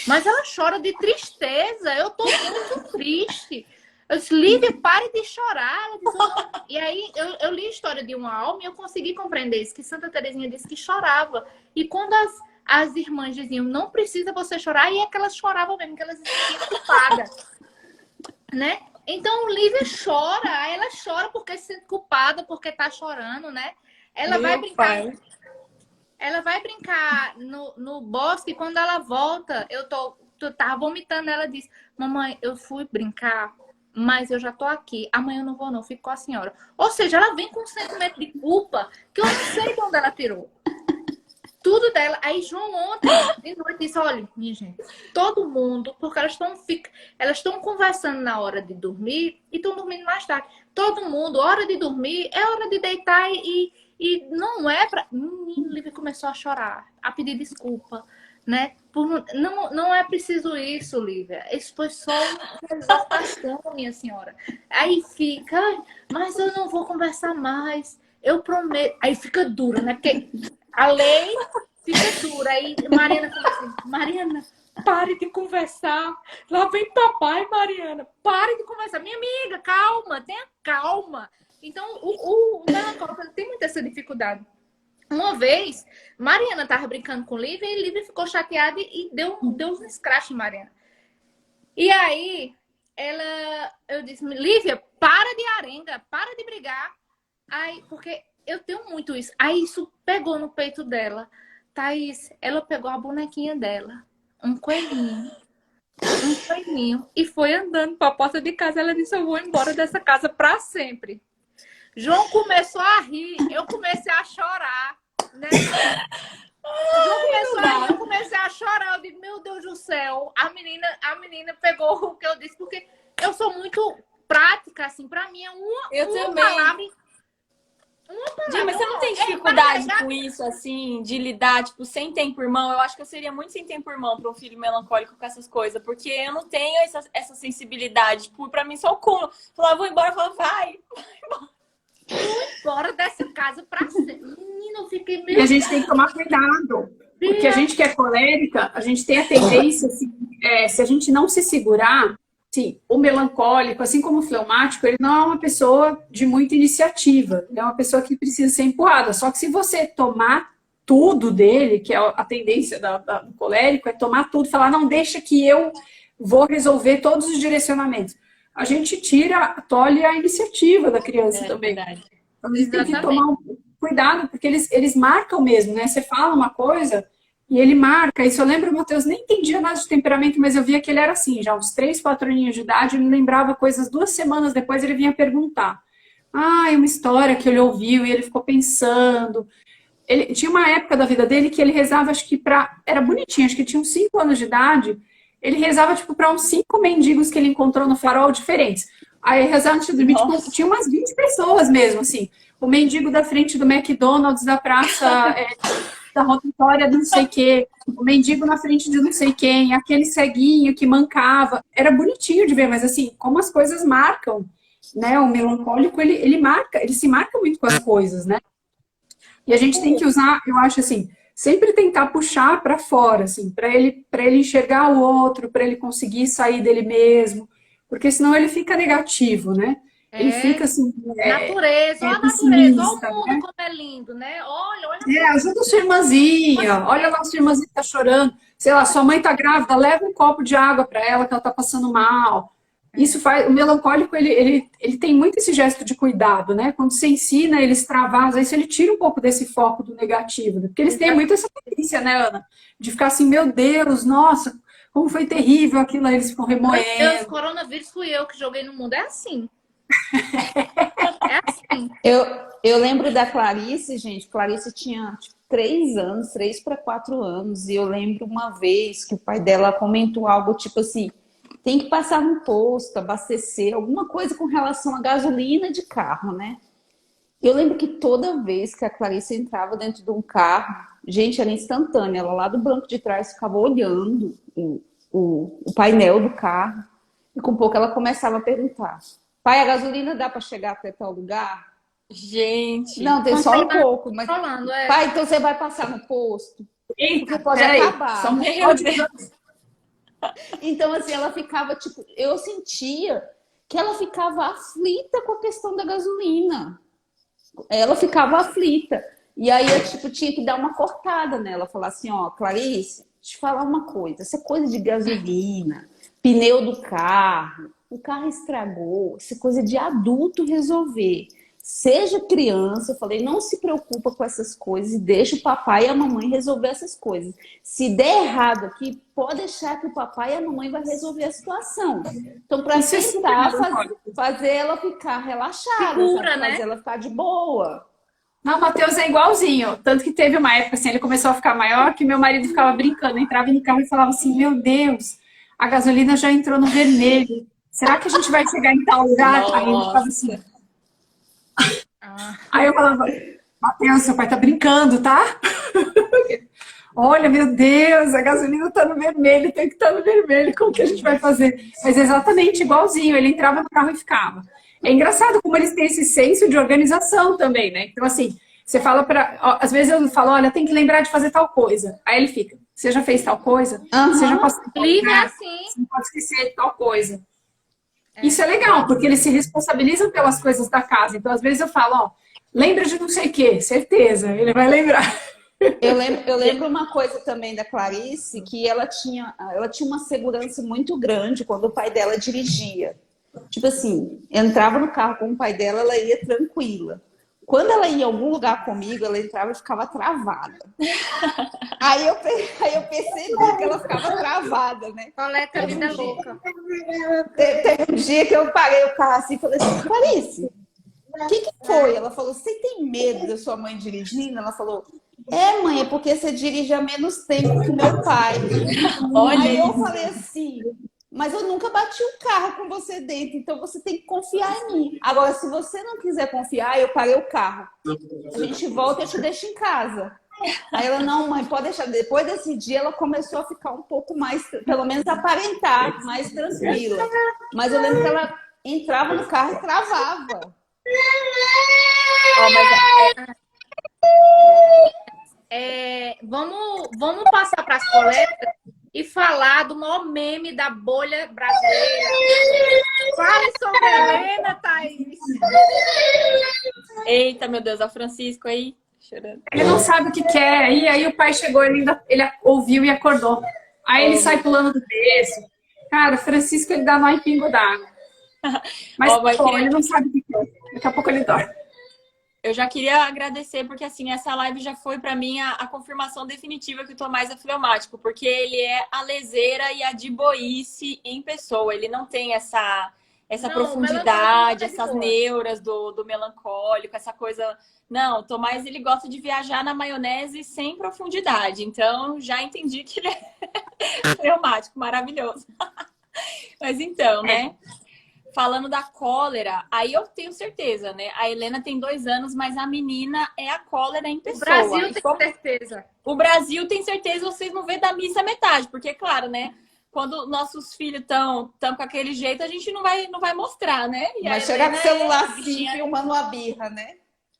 Mas ela chora de tristeza. Eu tô muito triste. Eu disse, Lívia, pare de chorar. Ela disse, não. E aí eu li a história de uma alma e eu consegui compreender isso, que Santa Teresinha disse que chorava. E quando as irmãs diziam, não precisa você chorar, e é que elas choravam mesmo, que elas se sentiam culpadas. Né? Então, Lívia chora. Ela chora porque se sente culpada, porque tá chorando, né? Ela vai brincar. Ela vai brincar no bosque. Quando ela volta, eu tava vomitando. Ela disse, mamãe, eu fui brincar, mas eu já tô aqui. Amanhã eu não vou, não. Fico com a senhora. Ou seja, ela vem com um sentimento de culpa que eu não sei de onde ela tirou. Tudo dela. Aí João ontem, de noite, disse, olha, minha gente, todo mundo, porque elas estão conversando na hora de dormir e estão dormindo mais tarde. Todo mundo, hora de dormir, é hora de deitar e não é pra... Lívia começou a chorar, a pedir desculpa, né? Não é preciso isso, Lívia. Isso foi só uma exaltação, minha senhora. Aí fica, mas eu não vou conversar mais. Eu prometo. Aí fica dura, né? Porque a lei fica dura. Aí Mariana começa assim, Mariana, pare de conversar. Lá vem papai, Mariana. Pare de conversar. Minha amiga, calma, tenha calma. Então, o melancólico tem muita essa dificuldade. Uma vez, Mariana estava brincando com Lívia e Lívia ficou chateada e deu um escrache em Mariana. E aí, eu disse, Lívia, para de arenga, para de brigar. Aí, porque eu tenho muito isso. Aí isso pegou no peito dela. Thaís, ela pegou a bonequinha dela, um coelhinho, e foi andando para a porta de casa. Ela disse, eu vou embora dessa casa para sempre. João começou a rir, eu comecei a chorar, né? João começou a rir, eu comecei a chorar. Eu digo, meu Deus do céu, a menina pegou o que eu disse, porque eu sou muito prática, assim, para mim é uma palavra. Mas você não tem dificuldade com isso, assim, de lidar, tipo, sem tempo irmão? Eu acho que eu seria muito sem tempo irmão para um filho melancólico com essas coisas, porque eu não tenho essa sensibilidade. Tipo, pra mim só o cúmulo. Falar, vou embora, eu falo, vai embora. Vou embora dessa casa pra sempre. Menina, eu fiquei meio... E a gente tem que tomar cuidado, porque a gente que é colérica, a gente tem a tendência, assim, se a gente não se segurar, sim, o melancólico, assim como o fleumático, ele não é uma pessoa de muita iniciativa, ele é uma pessoa que precisa ser empurrada. Só que se você tomar tudo dele, que é a tendência do colérico, é tomar tudo, falar, não, deixa que eu vou resolver todos os direcionamentos. A gente tolhe a iniciativa da criança também. Verdade. Então, a gente tem que tomar um cuidado, porque eles marcam mesmo, né? Você fala uma coisa e ele marca. Isso eu lembro, o Matheus nem entendia nada de temperamento, mas eu via que ele era assim, já uns 3, 4 aninhos de idade, ele lembrava coisas 2 semanas depois, ele vinha perguntar. Uma história que ele ouviu e ele ficou pensando. Ele tinha uma época da vida dele que ele rezava, acho que era bonitinho, acho que tinha uns 5 anos de idade. Ele rezava, tipo, para uns 5 mendigos que ele encontrou no farol diferentes. Aí rezava antes de dormir, tipo, tinha umas 20 pessoas mesmo, assim. O mendigo da frente do McDonald's, da praça da rotatória do não sei o quê. O mendigo na frente de não sei quem. Aquele ceguinho que mancava. Era bonitinho de ver, mas assim, como as coisas marcam, né? O melancólico, ele se marca muito com as coisas, né? E a gente tem que usar, eu acho assim, sempre tentar puxar para fora, assim, para ele enxergar o outro, para ele conseguir sair dele mesmo, porque senão ele fica negativo, né? Ele fica assim... Natureza, olha a natureza, olha o mundo, né? Como é lindo, né? Olha. Ajuda a sua irmãzinha, olha lá, sua irmãzinha tá chorando, sei lá, sua mãe tá grávida, leva um copo de água para ela que ela tá passando mal. Isso faz, o melancólico, ele tem muito esse gesto de cuidado, né? Quando você ensina ele a extravasar, às vezes ele tira um pouco desse foco do negativo, né? Porque eles têm muito essa tendência, né, Ana? De ficar assim, meu Deus, nossa, como foi terrível aquilo, aí eles ficam remoendo. Meu Deus, coronavírus fui eu que joguei no mundo, é assim. É assim. Eu lembro da Clarice, gente. Clarice tinha 3 anos, 3 para 4 anos, e eu lembro uma vez que o pai dela comentou algo tipo assim, tem que passar no posto, abastecer, alguma coisa com relação à gasolina de carro, né? Eu lembro que toda vez que a Clarice entrava dentro de um carro, gente, era instantânea, ela lá do banco de trás ficava olhando o painel do carro, e com pouco ela começava a perguntar, pai, a gasolina dá para chegar até tal lugar? Gente. Não, tem só um pouco, mas... Falando, pai, então você vai passar no posto? Eita, porque pode acabar. Só Então, assim, ela ficava, tipo, eu sentia que ela ficava aflita com a questão da gasolina. Ela ficava aflita. E aí eu, tipo, tinha que dar uma cortada nela. Falar assim, ó, Clarice, deixa eu te falar uma coisa. Essa coisa de gasolina, pneu do carro, o carro estragou, essa coisa de adulto resolver. Seja criança, eu falei, não se preocupa com essas coisas e deixa o papai e a mamãe resolver essas coisas. Se der errado aqui, pode deixar que o papai e a mamãe vai resolver a situação. Então, para tentar fazer ela ficar relaxada, segura, né? fazer ela ficar de boa. Não, o Matheus é igualzinho. Tanto que teve uma época, assim, ele começou a ficar maior, que meu marido ficava brincando, entrava no carro e falava assim, meu Deus, a gasolina já entrou no vermelho. Será que a gente vai chegar em tal lugar? Aí ele ficava assim... Aí eu falava, Matheus, seu pai tá brincando, tá? Olha, meu Deus, a gasolina tá no vermelho, tem que estar no vermelho, como que a gente vai fazer? Mas exatamente igualzinho, ele entrava no carro e ficava. É engraçado como eles têm esse senso de organização também, né? Então, assim, você fala às vezes eu falo, olha, tem que lembrar de fazer tal coisa. Aí ele fica, você já fez tal coisa? Você já passou por livre assim. Você não pode esquecer de tal coisa. Isso é legal, porque eles se responsabilizam pelas coisas da casa. Então, às vezes eu falo, ó, lembra de não sei o quê, certeza, ele vai lembrar. Eu lembro uma coisa também da Clarice, que ela tinha uma segurança muito grande quando o pai dela dirigia. Tipo assim, entrava no carro com o pai dela, ela ia tranquila. Quando ela ia em algum lugar comigo, ela entrava e ficava travada. Aí eu percebi que ela ficava travada, né? Coleta vida louca. Teve um dia que eu parei o carro assim e falei assim, Clarice, o que foi? Ela falou, você tem medo da sua mãe dirigindo? Ela falou, mãe, é porque você dirige há menos tempo que o meu pai. Olha Aí eu isso. falei assim, mas eu nunca bati um carro com você dentro, então você tem que confiar em mim. Agora, se você não quiser confiar, eu parei o carro. A gente volta e eu te deixo em casa. Aí ela, não, mãe, pode deixar. Depois desse dia, ela começou a ficar um pouco mais, pelo menos aparentar, mais tranquila. Mas eu lembro que ela entrava no carro e travava. Ó, mas Vamos passar para as coletas e falar do maior meme da bolha brasileira. Fale sobre a Helena, Thaís. eita, meu Deus, é o Francisco aí chorando. Ele não sabe o que quer. E aí o pai chegou, ele ouviu e acordou. Aí ele sai pulando do berço. Cara, o Francisco, ele dá nó em pingo d'água. Mas Ó, ele não sabe o que quer. Daqui a pouco ele dorme. Eu já queria agradecer, porque assim, essa live já foi pra mim a confirmação definitiva que o Tomás é fleumático, porque ele é a leseira e a de boice em pessoa. Ele não tem essa Não, profundidade, melancólico é de essas boa. neuras do melancólico, essa coisa. Não, o Tomás, ele gosta de viajar na maionese sem profundidade. Então, já entendi que ele é fleumático, maravilhoso. Mas então, né? Falando da cólera, aí eu tenho certeza, né? A Helena tem 2 anos, mas a menina é a cólera em O pessoa. Brasil E tem como certeza. o Brasil tem certeza, vocês não vê da missa metade, porque, claro, né? Quando nossos filhos estão com aquele jeito, a gente não vai mostrar, né? E a Vai chegar com o Helena celular a assim, bichinha. filmando uma birra, né?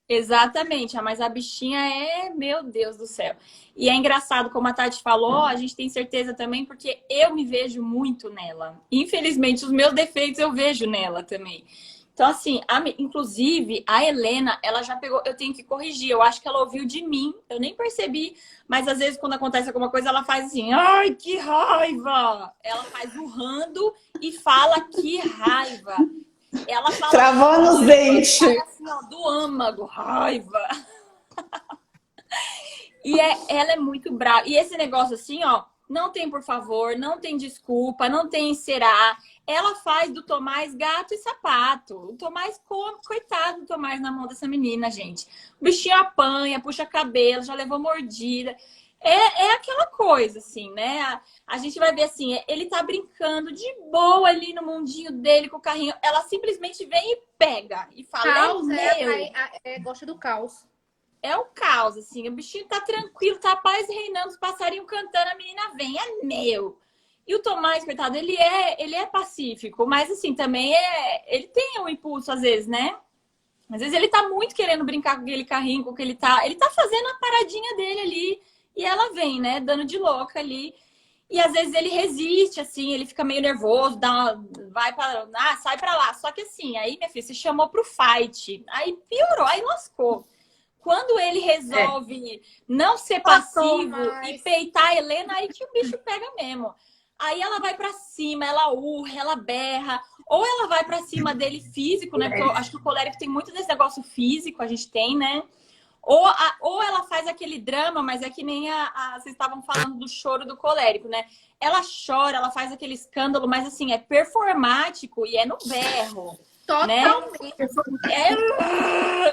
Exatamente, mas a bichinha meu Deus do céu. E é engraçado, como a Tati falou, a gente tem certeza também, porque eu me vejo muito nela. Infelizmente, os meus defeitos eu vejo nela também. Então, assim, inclusive, a Helena, ela já pegou, eu tenho que corrigir, eu acho que ela ouviu de mim, eu nem percebi, mas às vezes quando acontece alguma coisa, ela faz assim, ai, que raiva! Ela faz urrando e fala que raiva. Ela fala Travando os dentes. assim, ó, do âmago, raiva. E ela é muito brava. E esse negócio assim, ó, não tem por favor, não tem desculpa, não tem será. Ela faz do Tomás gato e sapato. O Tomás, coitado do Tomás na mão dessa menina, gente. O bichinho apanha, puxa cabelo, já levou mordida. É aquela coisa, assim, né? A gente vai ver assim, ele tá brincando de boa ali no mundinho dele com o carrinho. Ela simplesmente vem e pega e fala, Caos meu. gosta do caos. É o caos, assim. O bichinho tá tranquilo, tá a paz reinando, os passarinhos cantando, a menina vem, é meu. E o Tomás, coitado, ele é pacífico, mas assim, também ele tem um impulso às vezes, né? Às vezes ele tá muito querendo brincar com aquele carrinho, com que ele tá fazendo a paradinha dele ali, e ela vem, né, dando de louca ali. E às vezes ele resiste, assim, ele fica meio nervoso, sai pra lá. Só que assim, aí, minha filha, se chamou pro fight, aí piorou, aí lascou. Quando ele resolve não ser passivo e peitar a Helena, aí que o bicho pega mesmo. Aí ela vai pra cima, ela urra, ela berra. Ou ela vai pra cima dele físico, né? Porque eu acho que o colérico tem muito desse negócio físico, a gente tem, né? Ou ela faz aquele drama, mas é que nem vocês estavam falando do choro do colérico, né? Ela chora, ela faz aquele escândalo, mas assim, é performático e é no berro. Totalmente. Né?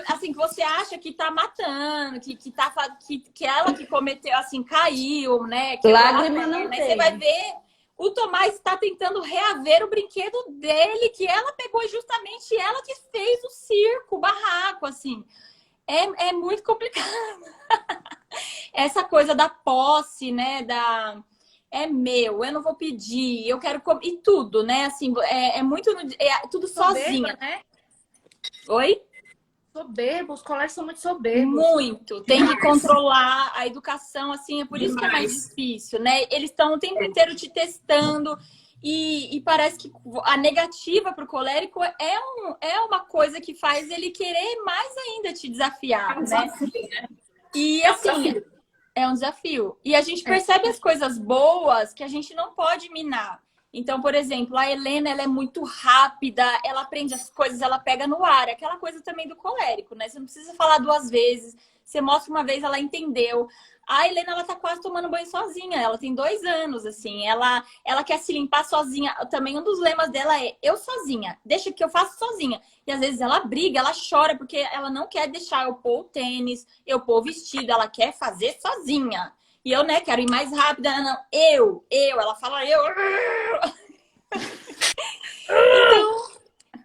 Assim, que você acha que tá matando, que ela que cometeu, assim, caiu, né? Que Lágrima não né? tem. Você vai ver, o Tomás está tentando reaver o brinquedo dele, que ela pegou justamente ela que fez o circo, o barraco, assim. É muito complicado. Essa coisa da posse, né? É meu, eu não vou pedir, eu quero comer. E tudo, né? Assim, é muito. Tudo sozinha. Né? Oi? Soberbo, os colégios são muito soberbos. Muito. Tem que controlar a educação, assim, é por isso que é mais difícil, né? Eles estão o tempo inteiro te testando. E parece que a negativa para o colérico é uma coisa que faz ele querer mais ainda te desafiar, É um né? desafio, né? E É um assim, desafio. é um desafio. E a gente percebe as coisas boas que a gente não pode minar. Então, por exemplo, a Helena, ela é muito rápida, ela aprende as coisas, ela pega no ar. Aquela coisa também do colérico, né? Você não precisa falar duas vezes. Você mostra uma vez, ela entendeu. A Helena, ela tá quase tomando banho sozinha. Ela tem 2 anos, assim. Ela quer se limpar sozinha. Também um dos lemas dela é eu sozinha. Deixa que eu faço sozinha. E às vezes ela briga, ela chora, porque ela não quer deixar eu pôr o tênis, eu pôr o vestido. Ela quer fazer sozinha. E eu, né, quero ir mais rápida. Não, ela fala eu.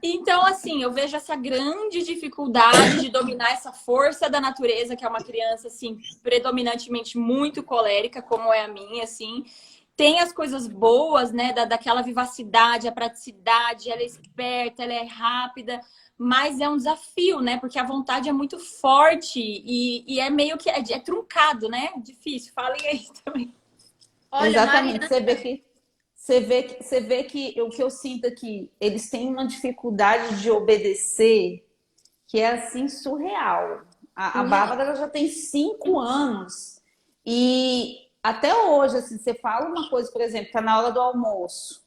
Então, assim, eu vejo essa grande dificuldade de dominar essa força da natureza, que é uma criança, assim, predominantemente muito colérica, como é a minha, assim. Tem as coisas boas, né, daquela vivacidade, a praticidade, ela é esperta, ela é rápida, mas é um desafio, né, porque a vontade é muito forte e é meio que, é truncado, né, difícil. Falem aí também. Olha, Exatamente. Mariana, Você vê que o que eu sinto aqui, eles têm uma dificuldade de obedecer que é assim surreal. A Bárbara ela já tem 5 anos e até hoje, assim, você fala uma coisa, por exemplo, tá na hora do almoço.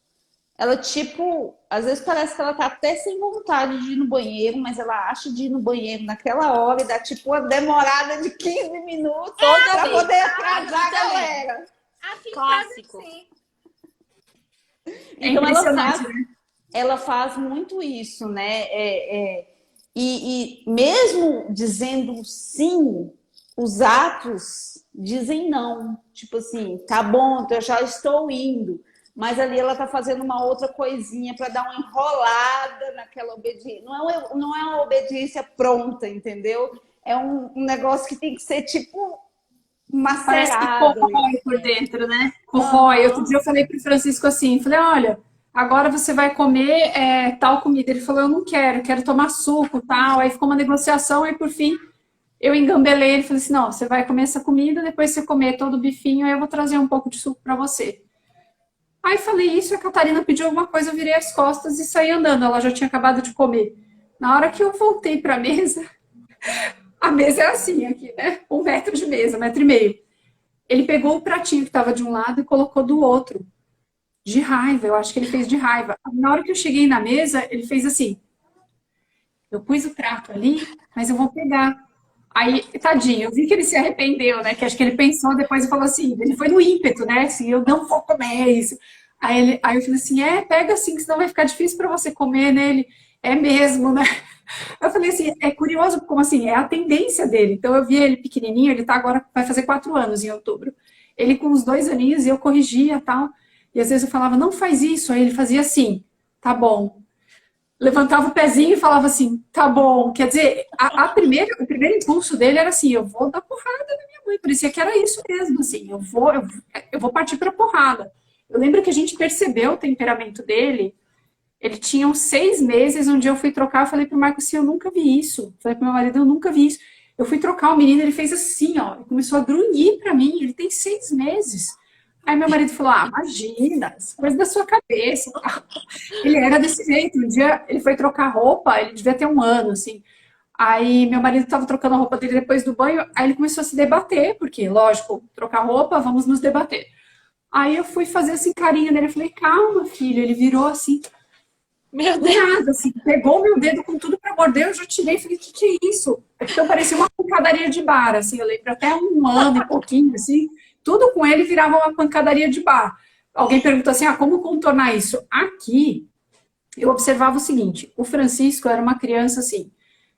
Ela, tipo, às vezes parece que ela tá até sem vontade de ir no banheiro, mas ela acha de ir no banheiro naquela hora e dá, tipo, uma demorada de 15 minutos Toda para vez. poder atrasar a também. galera. aqui em Clássico. casa, sim. É Então impressionante, né? ela faz muito isso, né? E mesmo dizendo sim, os atos dizem não. Tipo assim, tá bom, eu já estou indo. Mas ali ela tá fazendo uma outra coisinha para dar uma enrolada naquela obediência. Não é uma obediência pronta, entendeu? É um negócio que tem que ser tipo Parece que macerado. corrói por dentro, né? Corrói. Outro dia eu falei pro Francisco assim, falei, olha, agora você vai comer tal comida. Ele falou, eu não quero, quero tomar suco, tal. Aí ficou uma negociação, aí por fim eu engambelei ele, falei assim, não, você vai comer essa comida, depois você comer todo o bifinho, aí eu vou trazer um pouco de suco para você. Aí falei isso, a Catarina pediu alguma coisa, eu virei as costas e saí andando. Ela já tinha acabado de comer. Na hora que eu voltei para a mesa é assim aqui, né? 1 metro de mesa, 1,5 metros. Ele pegou o pratinho que estava de um lado e colocou do outro. De raiva, eu acho que ele fez de raiva. Na hora que eu cheguei na mesa, ele fez assim. Eu pus o prato ali, mas eu vou pegar. Aí, tadinho, eu vi que ele se arrependeu, né? Que acho que ele pensou depois e falou assim, ele foi no ímpeto, né? Assim, eu não vou comer isso. Aí eu falei assim, pega assim, que senão vai ficar difícil para você comer, né? Ele, é mesmo, né? Eu falei assim, é curioso, como assim, é a tendência dele. Então eu vi ele pequenininho, ele tá agora, vai fazer 4 anos em outubro. Ele com uns 2 aninhos e eu corrigia tal. E às vezes eu falava, não faz isso. Aí ele fazia assim, tá bom. Levantava o pezinho e falava assim, tá bom. Quer dizer, o primeiro impulso dele era assim, eu vou dar porrada na minha mãe. Parecia que era isso mesmo, assim, eu vou partir pra porrada. Eu lembro que a gente percebeu o temperamento dele. Ele tinha uns 6 meses, um dia eu fui trocar, eu falei pro Marco assim, eu nunca vi isso. Falei pro meu marido, eu nunca vi isso. Eu fui trocar o menino, ele fez assim, ó, ele começou a grunhir pra mim, ele tem 6 meses. Aí meu marido falou, imagina, coisa da sua cabeça. Ele era desse jeito, um dia ele foi trocar roupa, ele devia ter 1 ano, assim. Aí meu marido estava trocando a roupa dele depois do banho, aí ele começou a se debater, porque, lógico, trocar roupa, vamos nos debater. Aí eu fui fazer assim, carinho nele, eu falei, calma, filho. Ele virou assim, Meu Deus. nada, assim, pegou meu dedo com tudo pra morder, eu já tirei e falei, o que é isso? Então parecia uma pancadaria de bar, assim, eu lembro até 1 ano e pouquinho, assim, tudo com ele virava uma pancadaria de bar. Alguém perguntou assim, como contornar isso? Aqui, eu observava o seguinte, o Francisco era uma criança assim,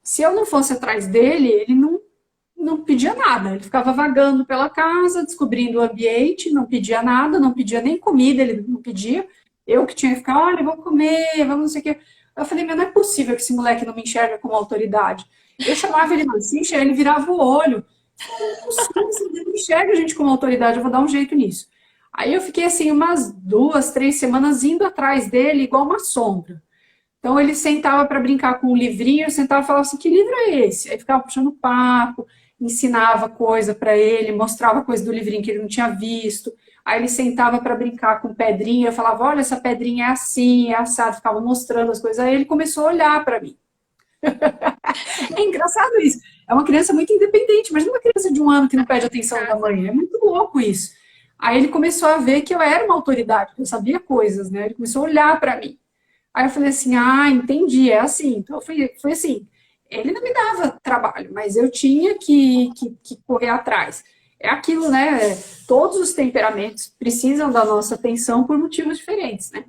se eu não fosse atrás dele, ele não pedia nada, ele ficava vagando pela casa, descobrindo o ambiente, não pedia nada, não pedia nem comida, ele não pedia. Eu que tinha que ficar, olha, vamos comer, vamos não sei o quê. Eu falei, não é possível que esse moleque não me enxerga como autoridade. Eu chamava ele Mancincha, ele virava o olho. Não é possível, ele não enxerga a gente como autoridade, eu vou dar um jeito nisso. Aí eu fiquei assim, umas 2, 3 semanas indo atrás dele, igual uma sombra. Então ele sentava para brincar com um livrinho, eu sentava e falava assim, que livro é esse? Aí ficava puxando papo, ensinava coisa para ele, mostrava coisa do livrinho que ele não tinha visto. Aí ele sentava para brincar com pedrinha, eu falava, olha, essa pedrinha é assim, é assado, ficava mostrando as coisas. Aí ele começou a olhar para mim. É engraçado isso. É uma criança muito independente, mas não uma criança de 1 ano que não pede atenção da mãe. É muito louco isso. Aí ele começou a ver que eu era uma autoridade, que eu sabia coisas, né? Ele começou a olhar para mim. Aí eu falei assim, entendi, é assim. Então foi assim, ele não me dava trabalho, mas eu tinha que correr atrás. É aquilo, né? Todos os temperamentos precisam da nossa atenção por motivos diferentes, né?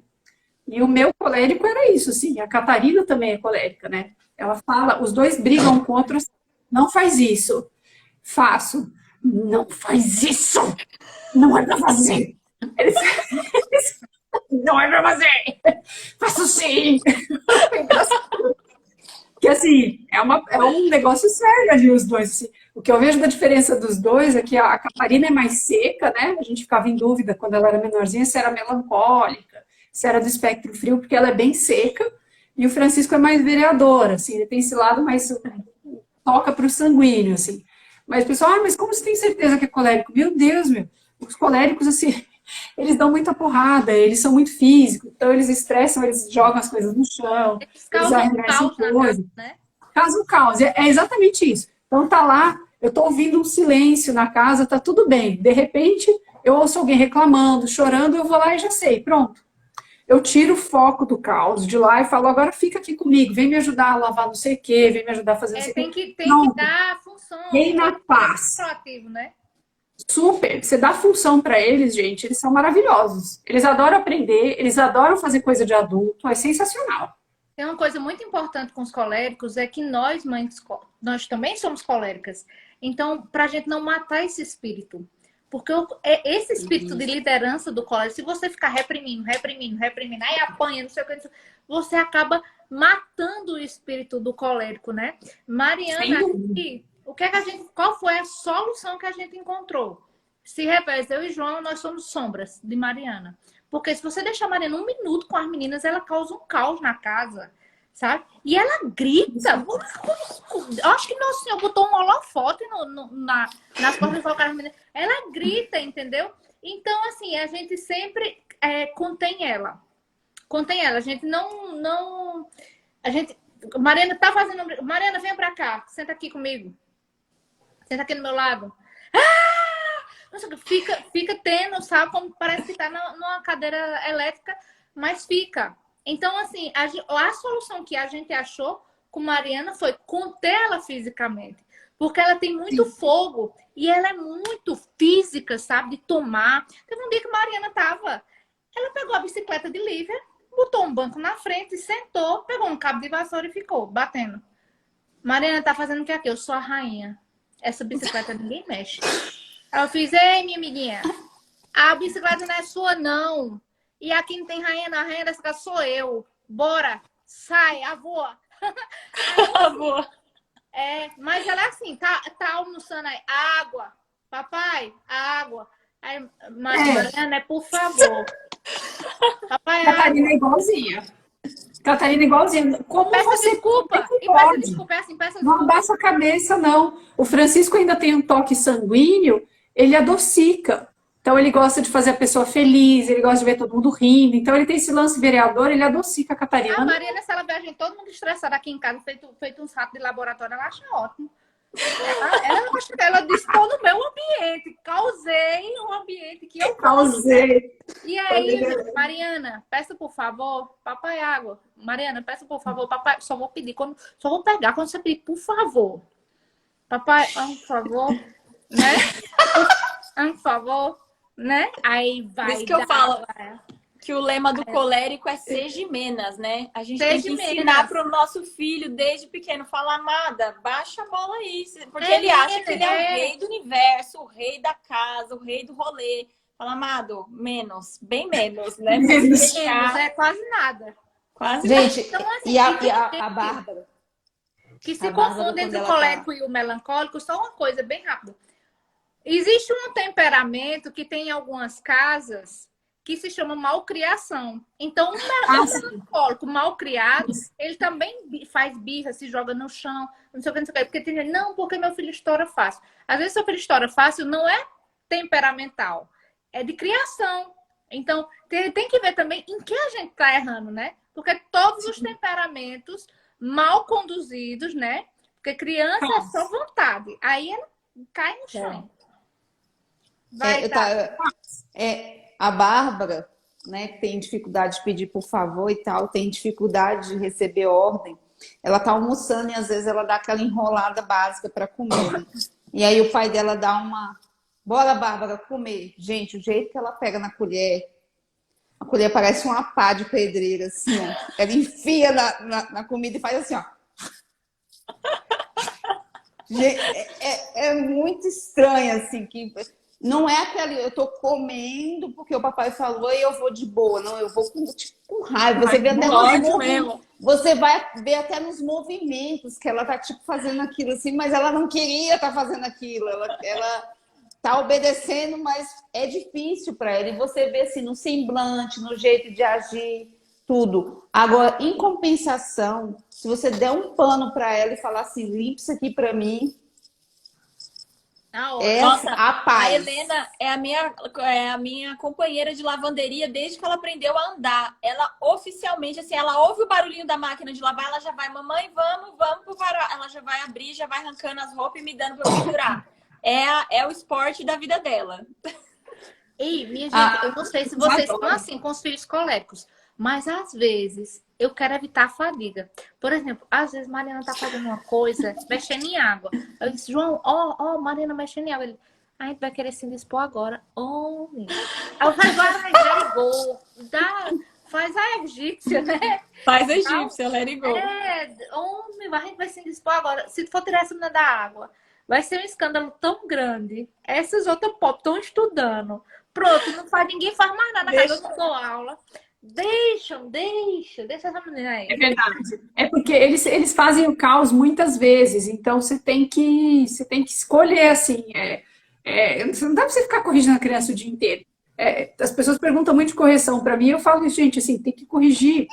E o meu colérico era isso, assim. A Catarina também é colérica, né? Ela fala, os dois brigam um com o outro, assim, não faz isso. Faço. Não faz isso. Não é pra fazer. Eles não é pra fazer. Faço sim. É engraçado. Que assim, é um negócio sério ali os dois. Assim. O que eu vejo da diferença dos dois é que a Catarina é mais seca, né? A gente ficava em dúvida quando ela era menorzinha se era melancólica, se era do espectro frio, porque ela é bem seca. E o Francisco é mais vereador, assim, ele tem esse lado mais toca para o sanguíneo, assim. Mas o pessoal, mas como você tem certeza que é colérico? Meu Deus, os coléricos, assim, eles dão muita porrada, eles são muito físicos, então eles estressam, eles jogam as coisas no chão, eles arremessam coisas. Né? Causa um caos, é exatamente isso. Então tá lá, eu tô ouvindo um silêncio na casa, tá tudo bem. De repente, eu ouço alguém reclamando, chorando, eu vou lá e já sei, pronto. Eu tiro o foco do caos de lá e falo, agora fica aqui comigo, vem me ajudar a lavar não sei o quê, vem me ajudar a fazer não sei o quê. Tem que dar a função. Vem na paz. Proativo, né? Super. Você dá função para eles, gente, eles são maravilhosos. Eles adoram aprender, eles adoram fazer coisa de adulto, é sensacional. Tem uma coisa muito importante com os coléricos, é que nós, mães, nós também somos coléricas. Então, para a gente não matar esse espírito. Porque esse espírito de liderança do colégio, se você ficar reprimindo, aí apanha, não sei o que, você acaba matando o espírito do colérico, né? Mariana, aqui, qual foi a solução que a gente encontrou? Se reveza, eu e João, nós somos sombras de Mariana. Porque se você deixar a Mariana 1 minuto com as meninas, ela causa um caos na casa. Sabe? E ela grita. Eu acho que Nosso Senhor botou um holofote nas portas do menino. Ela grita, entendeu? Então, assim, a gente sempre contém ela. Contém ela. A gente não... A gente... Mariana tá fazendo... Mariana, vem pra cá. Senta aqui comigo. Senta aqui no meu lado. Fica tendo, sabe? Como parece que tá numa cadeira elétrica, mas fica. Então, assim, a solução que a gente achou com Mariana foi conter ela fisicamente. Porque ela tem muito fogo e ela é muito física, sabe? De tomar. Teve um dia que Mariana ela pegou a bicicleta de Lívia, botou um banco na frente, sentou, pegou um cabo de vassoura e ficou batendo. Mariana tá fazendo o que aqui? Eu sou a rainha. Essa bicicleta ninguém mexe. Aí eu fiz, ei, minha amiguinha, a bicicleta não é sua, não. E aqui não tem rainha, na rainha dessa casa sou eu. Bora, sai, avô. Avô. Mas ela é assim, tá almoçando aí. Água. Papai, água. Aí, Mariana, por favor. Papai, Catarina é igualzinha. Catarina é igualzinha. Como peça você desculpa. pode? E peça desculpa, assim, peça desculpa. Não abaixa a cabeça, não. O Francisco ainda tem um toque sanguíneo, ele adocica. Então, ele gosta de fazer a pessoa feliz, ele gosta de ver todo mundo rindo. Então, ele tem esse lance vereador, ele adocica a Catarina. A Mariana, se ela vê a gente todo mundo estressado aqui em casa, feito uns ratos de laboratório, ela acha ótimo. Ela disse, estou no meu ambiente. Causei um ambiente que eu causei. E aí, Mariana, peça por favor, papai água. Mariana, peça por favor, papai, só vou pedir, só vou pegar quando você pedir, por favor. Papai, por favor, né? Por favor, né? Aí vai. Por isso que eu falo que o lema do colérico é seja menos, né? A gente tem que ensinar para o nosso filho desde pequeno. Fala, amada, baixa a bola aí. Porque ele acha que ele é o rei do universo, o rei da casa, o rei do rolê. Fala, amado, menos, bem menos, né? Menos, quase nada. Quase gente, nada. Então, assim, e a Bárbara? Que se confunde entre o colérico e o melancólico, só uma coisa bem rápida. Existe um temperamento que tem em algumas casas que se chama malcriação. Então, o melancólico malcriado, ele também faz birra, se joga no chão, não sei o que, não sei o que. Porque tem gente, não, porque meu filho estoura fácil. Às vezes, seu filho estoura fácil não é temperamental. é de criação. Então, tem que ver também em que a gente tá errando, né? Porque todos os temperamentos mal conduzidos, né? Porque criança é só vontade. Aí ela cai no chão. Vai, A Bárbara, né, que tem dificuldade de pedir por favor e tal, tem dificuldade de receber ordem. Ela tá almoçando e às vezes ela dá aquela enrolada básica para comer, né? E aí o pai dela dá uma... Bora, Bárbara, comer. Gente, o jeito que ela pega na colher, a colher parece uma pá de pedreira, assim, ó. Ela enfia na comida e faz assim, ó. É muito estranho, assim, que não é aquele, eu tô comendo porque o papai falou e eu vou de boa. Não, eu vou com raiva. Você vê até você vai ver até nos movimentos que ela tá, tipo, fazendo aquilo, assim, mas ela não queria estar fazendo aquilo. Ela tá obedecendo, mas é difícil para ela. E você vê, assim, no semblante, no jeito de agir, tudo. Agora, em compensação, se você der um pano para ela e falar assim, limpa isso aqui para mim, Nossa, a paz. A Helena é a minha companheira de lavanderia desde que ela aprendeu a andar. Ela oficialmente, assim, ela ouve o barulhinho da máquina de lavar, ela já vai, mamãe, vamos pro varal. Ela já vai abrir, já vai arrancando as roupas e me dando pra eu pendurar. É o esporte da vida dela. Ei, minha gente, eu não sei se vocês são assim com os filhos coléricos, mas às vezes eu quero evitar a fadiga. Por exemplo, às vezes Mariana tá fazendo uma coisa, mexendo em água. Eu disse, João, Mariana mexendo em água. Ele, a gente vai querer se dispor agora. Aí eu falei, vai, let it go. Faz a egípcia, né? Faz a egípcia, let it go. A gente vai se dispor agora. Se for tirar essa menina da água, vai ser um escândalo tão grande. Essas outras pop estão estudando. Pronto, ninguém faz mais nada na casa, eu não dou aula. Deixa essa menina aí. É verdade. É porque eles fazem o caos muitas vezes, então você tem que escolher, assim. Não dá pra você ficar corrigindo a criança o dia inteiro. As pessoas perguntam muito de correção para mim, eu falo isso, gente, assim, tem que corrigir.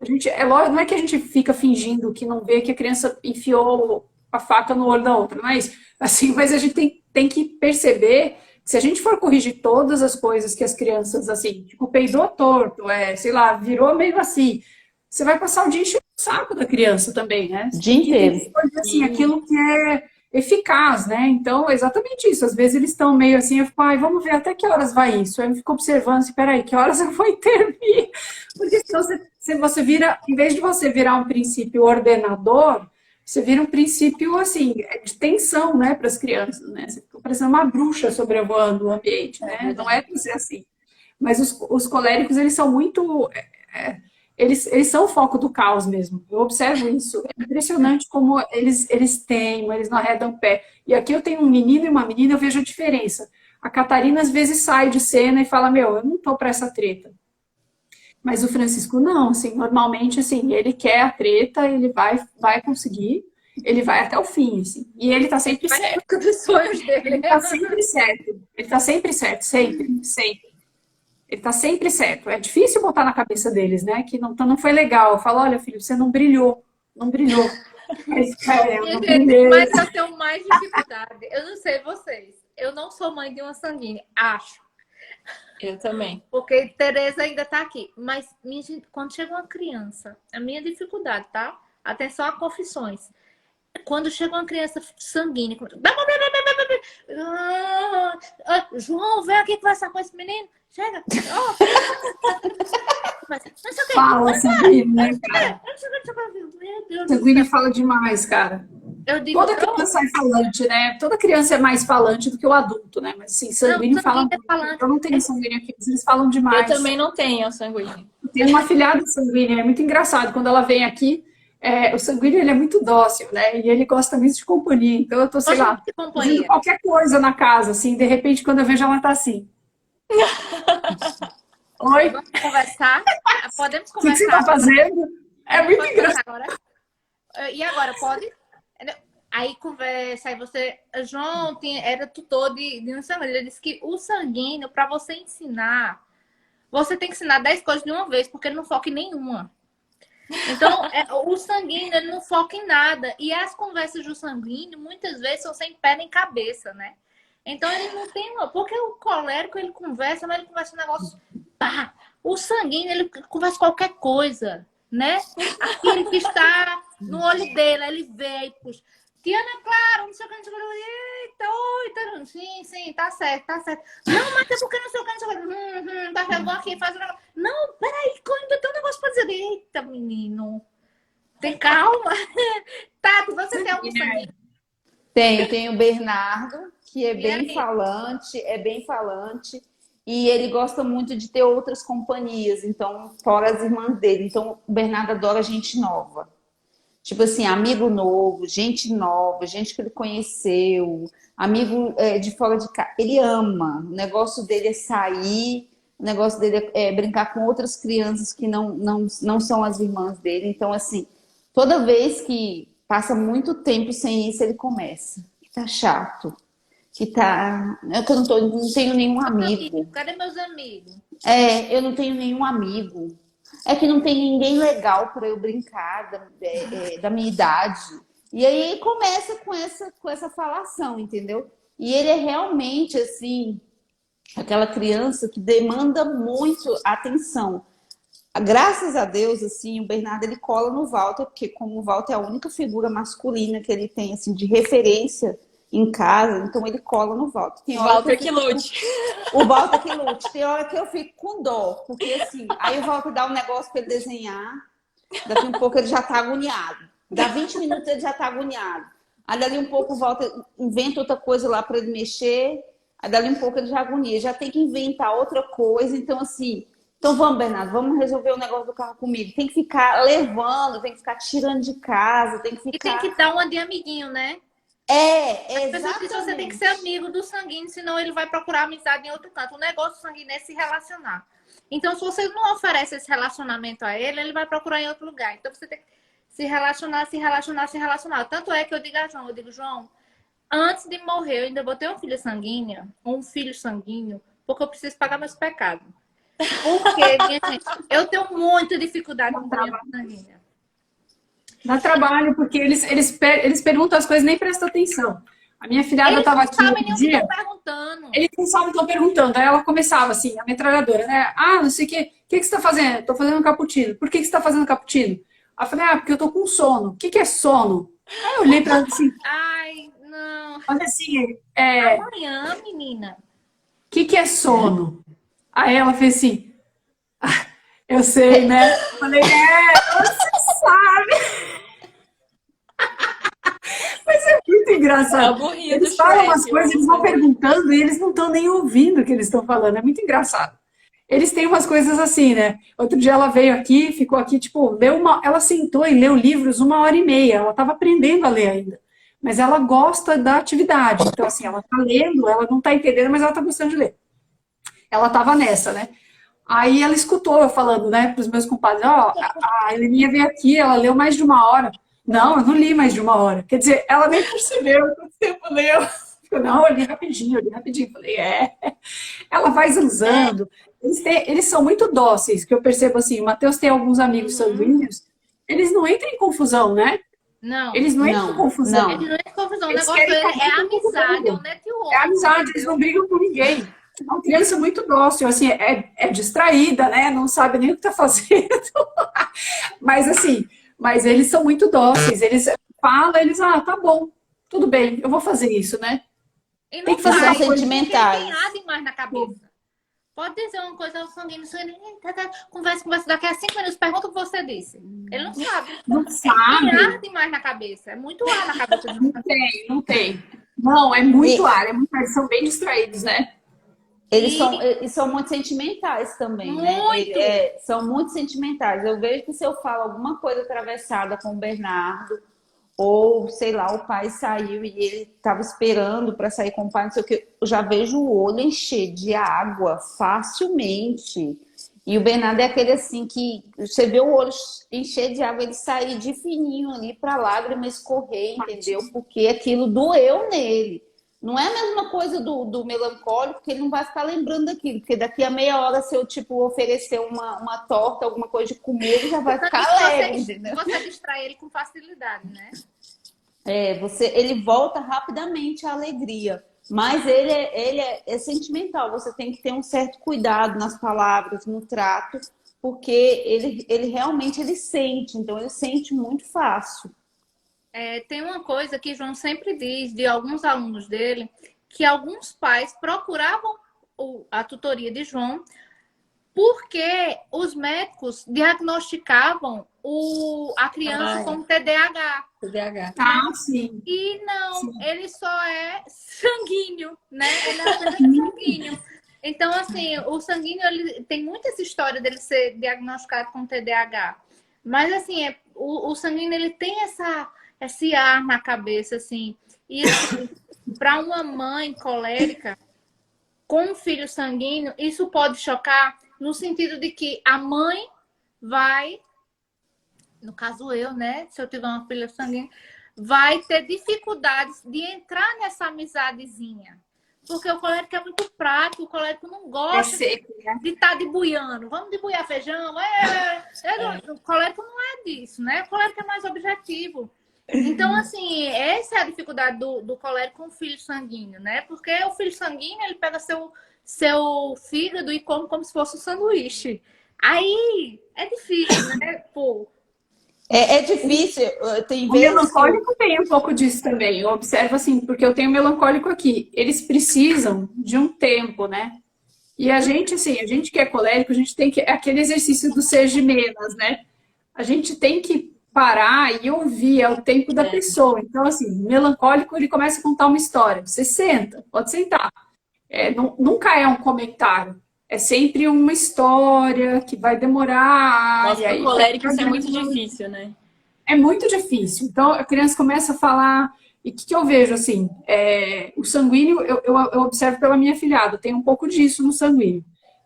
Não é que a gente fica fingindo que não vê que a criança enfiou a faca no olho da outra, não é isso? Assim, mas a gente tem que perceber que se a gente for corrigir todas as coisas que as crianças, assim, tipo, peidou torto, sei lá, virou meio assim, você vai passar o dia enchendo o saco da criança também, né? O dia inteiro. Assim, aquilo que é eficaz, né? Então, é exatamente isso. Às vezes eles estão meio assim, eu fico, vamos ver até que horas vai isso. Aí eu fico observando, assim, peraí, que horas eu vou intervir? Porque se você vira, em vez de você virar um princípio ordenador, você vira um princípio, assim, de tensão, né, para as crianças, né? Você fica parecendo uma bruxa sobrevoando o ambiente, né? Não é para ser assim. Mas os coléricos, eles são muito... Eles são o foco do caos mesmo. Eu observo isso. É impressionante como eles teimam, eles não arredam o pé. E aqui eu tenho um menino e uma menina, eu vejo a diferença. A Catarina, às vezes, sai de cena e fala, eu não tô para essa treta. Mas o Francisco não, assim, normalmente, assim, ele quer a treta, ele vai conseguir, ele vai até o fim, assim. E ele tá sempre certo. Dos sonhos dele. Ele tá sempre certo. Ele tá sempre certo, sempre. Ele tá sempre certo. É difícil botar na cabeça deles, né? Que não foi legal. Eu falo, olha, filho, você não brilhou. Mas, mas eu tenho mais dificuldade. Eu não sei vocês. Eu não sou mãe de uma sanguínea, acho. Eu também. Porque Tereza ainda tá aqui. Mas, minha gente, quando chega uma criança, a minha dificuldade, tá? Atenção a confissões. Quando chega uma criança sanguínea, João, vem aqui conversar com esse menino. Chega. Fala, sanguíneo, né, cara? Meu Deus. Sanguíneo fala demais, cara. Eu digo, toda criança é falante, né? Toda criança é mais falante do que o adulto, né? Mas assim, sanguíneo fala muito. Eu não tenho sanguíneo aqui, mas eles falam demais. Eu também não tenho sanguíneo. Tem uma afilhada sanguínea, é muito engraçado. Quando ela vem aqui, o sanguíneo ele é muito dócil, né? E ele gosta muito de companhia. Então eu tô, sei lá, fazendo qualquer coisa na casa, assim, de repente, quando eu vejo ela tá assim. Oi? Vamos conversar? Podemos O que conversar? você tá fazendo? É muito engraçado. Agora? E agora, pode? Aí conversa, aí você... João era tutor de um sanguíneo. Ele disse que o sanguíneo, para você ensinar, você tem que ensinar 10 coisas de uma vez, porque ele não foca em nenhuma. Então, o sanguíneo, ele não foca em nada. E as conversas do sanguíneo, muitas vezes, são sem pé nem cabeça, né? Então ele não tem... Porque o colérico, ele conversa, mas ele conversa um negócio... Pá. O sanguíneo, ele conversa qualquer coisa, né? Aquilo que está no olho dele, ele vê e puxa. Tiana, claro, não sei o que, não sei o que. Eita, oi, tá... Sim, tá certo, tá certo. Não, mas é porque não sei o que, não sei o que. Tá certo, vou aqui, faz o negócio. Não, peraí, que eu ainda tenho um negócio pra dizer. Eita, menino. Tem calma. Tati, você tem algum sanguíneo? Tem o Bernardo, que é E bem aí? falante, e ele gosta muito de ter outras companhias, então, fora as irmãs dele. Então, o Bernardo adora gente nova. Tipo assim, amigo novo, gente nova, gente que ele conheceu, amigo de fora de casa. Ele ama. O negócio dele é sair, o negócio dele é brincar com outras crianças que não são as irmãs dele. Então, assim, toda vez que passa muito tempo sem isso, ele começa. Que tá chato. Que tá. É que eu não tenho nenhum amigo. Cadê meus amigos? Eu não tenho nenhum amigo. É que não tem ninguém legal para eu brincar da minha idade. E aí começa com essa falação, entendeu? E ele é realmente assim, aquela criança que demanda muito atenção. Graças a Deus, assim, o Bernardo ele cola no Walter, porque como o Walter é a única figura masculina que ele tem assim de referência em casa, então ele cola no Walter. Tem hora Walter que que eu fico lute. o Walter que lute. Tem hora que eu fico com dó, porque assim, aí o Walter dá um negócio para ele desenhar, daqui um pouco ele já tá agoniado. Dá 20 minutos ele já tá agoniado. Aí dali um pouco o Walter inventa outra coisa lá para ele mexer, aí dali um pouco ele já agonia, já tem que inventar outra coisa, então assim, então vamos, Bernardo, vamos resolver o negócio do carro comigo. Tem que ficar levando, tem que ficar tirando de casa, tem que E tem ficar. que dar uma de amiguinho, né? É, As pessoas dizem que você tem que ser amigo do sanguíneo, senão ele vai procurar amizade em outro canto. O negócio do sanguíneo é se relacionar. Então, se você não oferece esse relacionamento a ele, ele vai procurar em outro lugar. Então, você tem que se relacionar, se relacionar, se relacionar. Tanto é que eu digo a João, João, antes de morrer, eu ainda vou ter um filho sanguíneo, ou um filho sanguíneo, porque eu preciso pagar meus pecados. Porque, minha gente, eu tenho muita dificuldade com criança sanguínea. Dá trabalho, porque eles perguntam as coisas e nem prestam atenção. A minha filhada estava aqui Sabem nem um o que dia, estão perguntando. eles não sabem o que estão perguntando. Aí ela começava assim, a metralhadora, né? Ah, não sei o quê. O que você está fazendo? Estou fazendo um cappuccino. Por que você está fazendo cappuccino? Aí eu falei, porque eu estou com sono. O que é sono? Aí eu olhei para ela assim, Ai, não. olha assim, Amanhã, menina. o que é sono? Aí ela fez assim, eu sei, né? Eu falei, você sabe. Mas é muito É engraçado. o burrinho do Eles falam umas Shrek. coisas, eles vão perguntando e eles não estão nem ouvindo o que eles estão falando. É muito engraçado. Eles têm umas coisas assim, né? Outro dia ela veio aqui, ficou aqui, tipo, ela sentou e leu livros 1h30. Ela estava aprendendo a ler ainda. Mas ela gosta da atividade. Então, assim, ela está lendo, ela não está entendendo, mas ela está gostando de ler. Ela estava nessa, né? Aí ela escutou eu falando, né, para os meus compadres, a Heleninha veio aqui, ela leu mais de 1 hora. Não, eu não li mais de 1 hora. Quer dizer, ela nem percebeu quanto tempo leu. Não, eu li rapidinho. Falei, Ela vai usando. Eles são muito dóceis, que eu percebo assim, o Matheus tem alguns amigos sanguíneos, eles não entram em confusão, né? Não. Eles não entram em confusão. Eles não é confusão. O Eles negócio querem é ficar com todo amizade, é mundo. o network. É amizade, eles não brigam com ninguém. É uma criança muito dócil, assim, é distraída, né? Não sabe nem o que está fazendo. Mas assim, eles são muito dóceis. Eles falam, tá bom, tudo bem, eu vou fazer isso, né? E Tem não que fazer faz, sentimentais. porque ele tem nada demais na cabeça. Pode dizer uma coisa ao sanguíneo, conversa, daqui a 5 minutos, pergunta o que você disse. Ele não sabe. Não Tem sabe. ar demais na cabeça. É muito ar na cabeça de um sanguíneo. Não tem. Não, é muito ar, eles são bem distraídos, né? Eles são muito sentimentais também, né? Muito. São muito sentimentais. Eu vejo que se eu falo alguma coisa atravessada com o Bernardo, ou, sei lá, o pai saiu e ele estava esperando para sair com o pai, não sei o que, eu já vejo o olho encher de água facilmente. E o Bernardo é aquele assim que você vê o olho encher de água, ele sair de fininho ali para a lágrima escorrer, entendeu? Porque aquilo doeu nele. Não é a mesma coisa do melancólico, que ele não vai ficar lembrando daquilo, porque daqui a meia hora, se eu tipo, oferecer uma torta, alguma coisa de comer, ele já vai ficar leve, entendeu? Você distrai ele com facilidade, né? Ele volta rapidamente à alegria. Mas ele é sentimental, você tem que ter um certo cuidado nas palavras, no trato, porque ele realmente ele sente, então ele sente muito fácil. Tem uma coisa que João sempre diz de alguns alunos dele, que alguns pais procuravam a tutoria de João porque os médicos diagnosticavam a criança com TDAH. TDAH. Ah, sim. E não, Sim. ele só é sanguíneo, né? Ele é apenas sanguíneo. Então, assim, o sanguíneo, ele tem muita essa história dele ser diagnosticado com TDAH. Mas, assim, o sanguíneo, ele tem esse ar na cabeça, assim. E, assim, para uma mãe colérica com um filho sanguíneo, isso pode chocar no sentido de que a mãe vai, no caso eu, né? Se eu tiver uma filha sanguínea, vai ter dificuldades de entrar nessa amizadezinha. Porque o colérico é muito prático, o colérico não gosta de estar debuiando. Vamos debuiar feijão? O colérico não é disso, né? O colérico é mais objetivo. Então, assim, essa é a dificuldade do colérico com o filho sanguíneo, né? Porque o filho sanguíneo, ele pega seu fígado e come como se fosse um sanduíche. Aí, é difícil, né? Pô. É difícil, tem O vezes melancólico tem um pouco disso também. Eu observo assim, porque eu tenho melancólico aqui. Eles precisam de um tempo, né? E a gente, assim, a gente que é colérico, a gente tem que... É aquele exercício do ser de menos, né? A gente tem que parar e ouvir, é o tempo da pessoa. Então, assim, melancólico, ele começa a contar uma história. Você senta, pode sentar. Nunca é um comentário. É sempre uma história que vai demorar. Nossa, E pro aí, colérico isso é muito difícil, né? é muito difícil. Então, a criança começa a falar... E o que eu vejo, assim? O sanguíneo, eu observo pela minha filhada, tem um pouco disso no sanguíneo.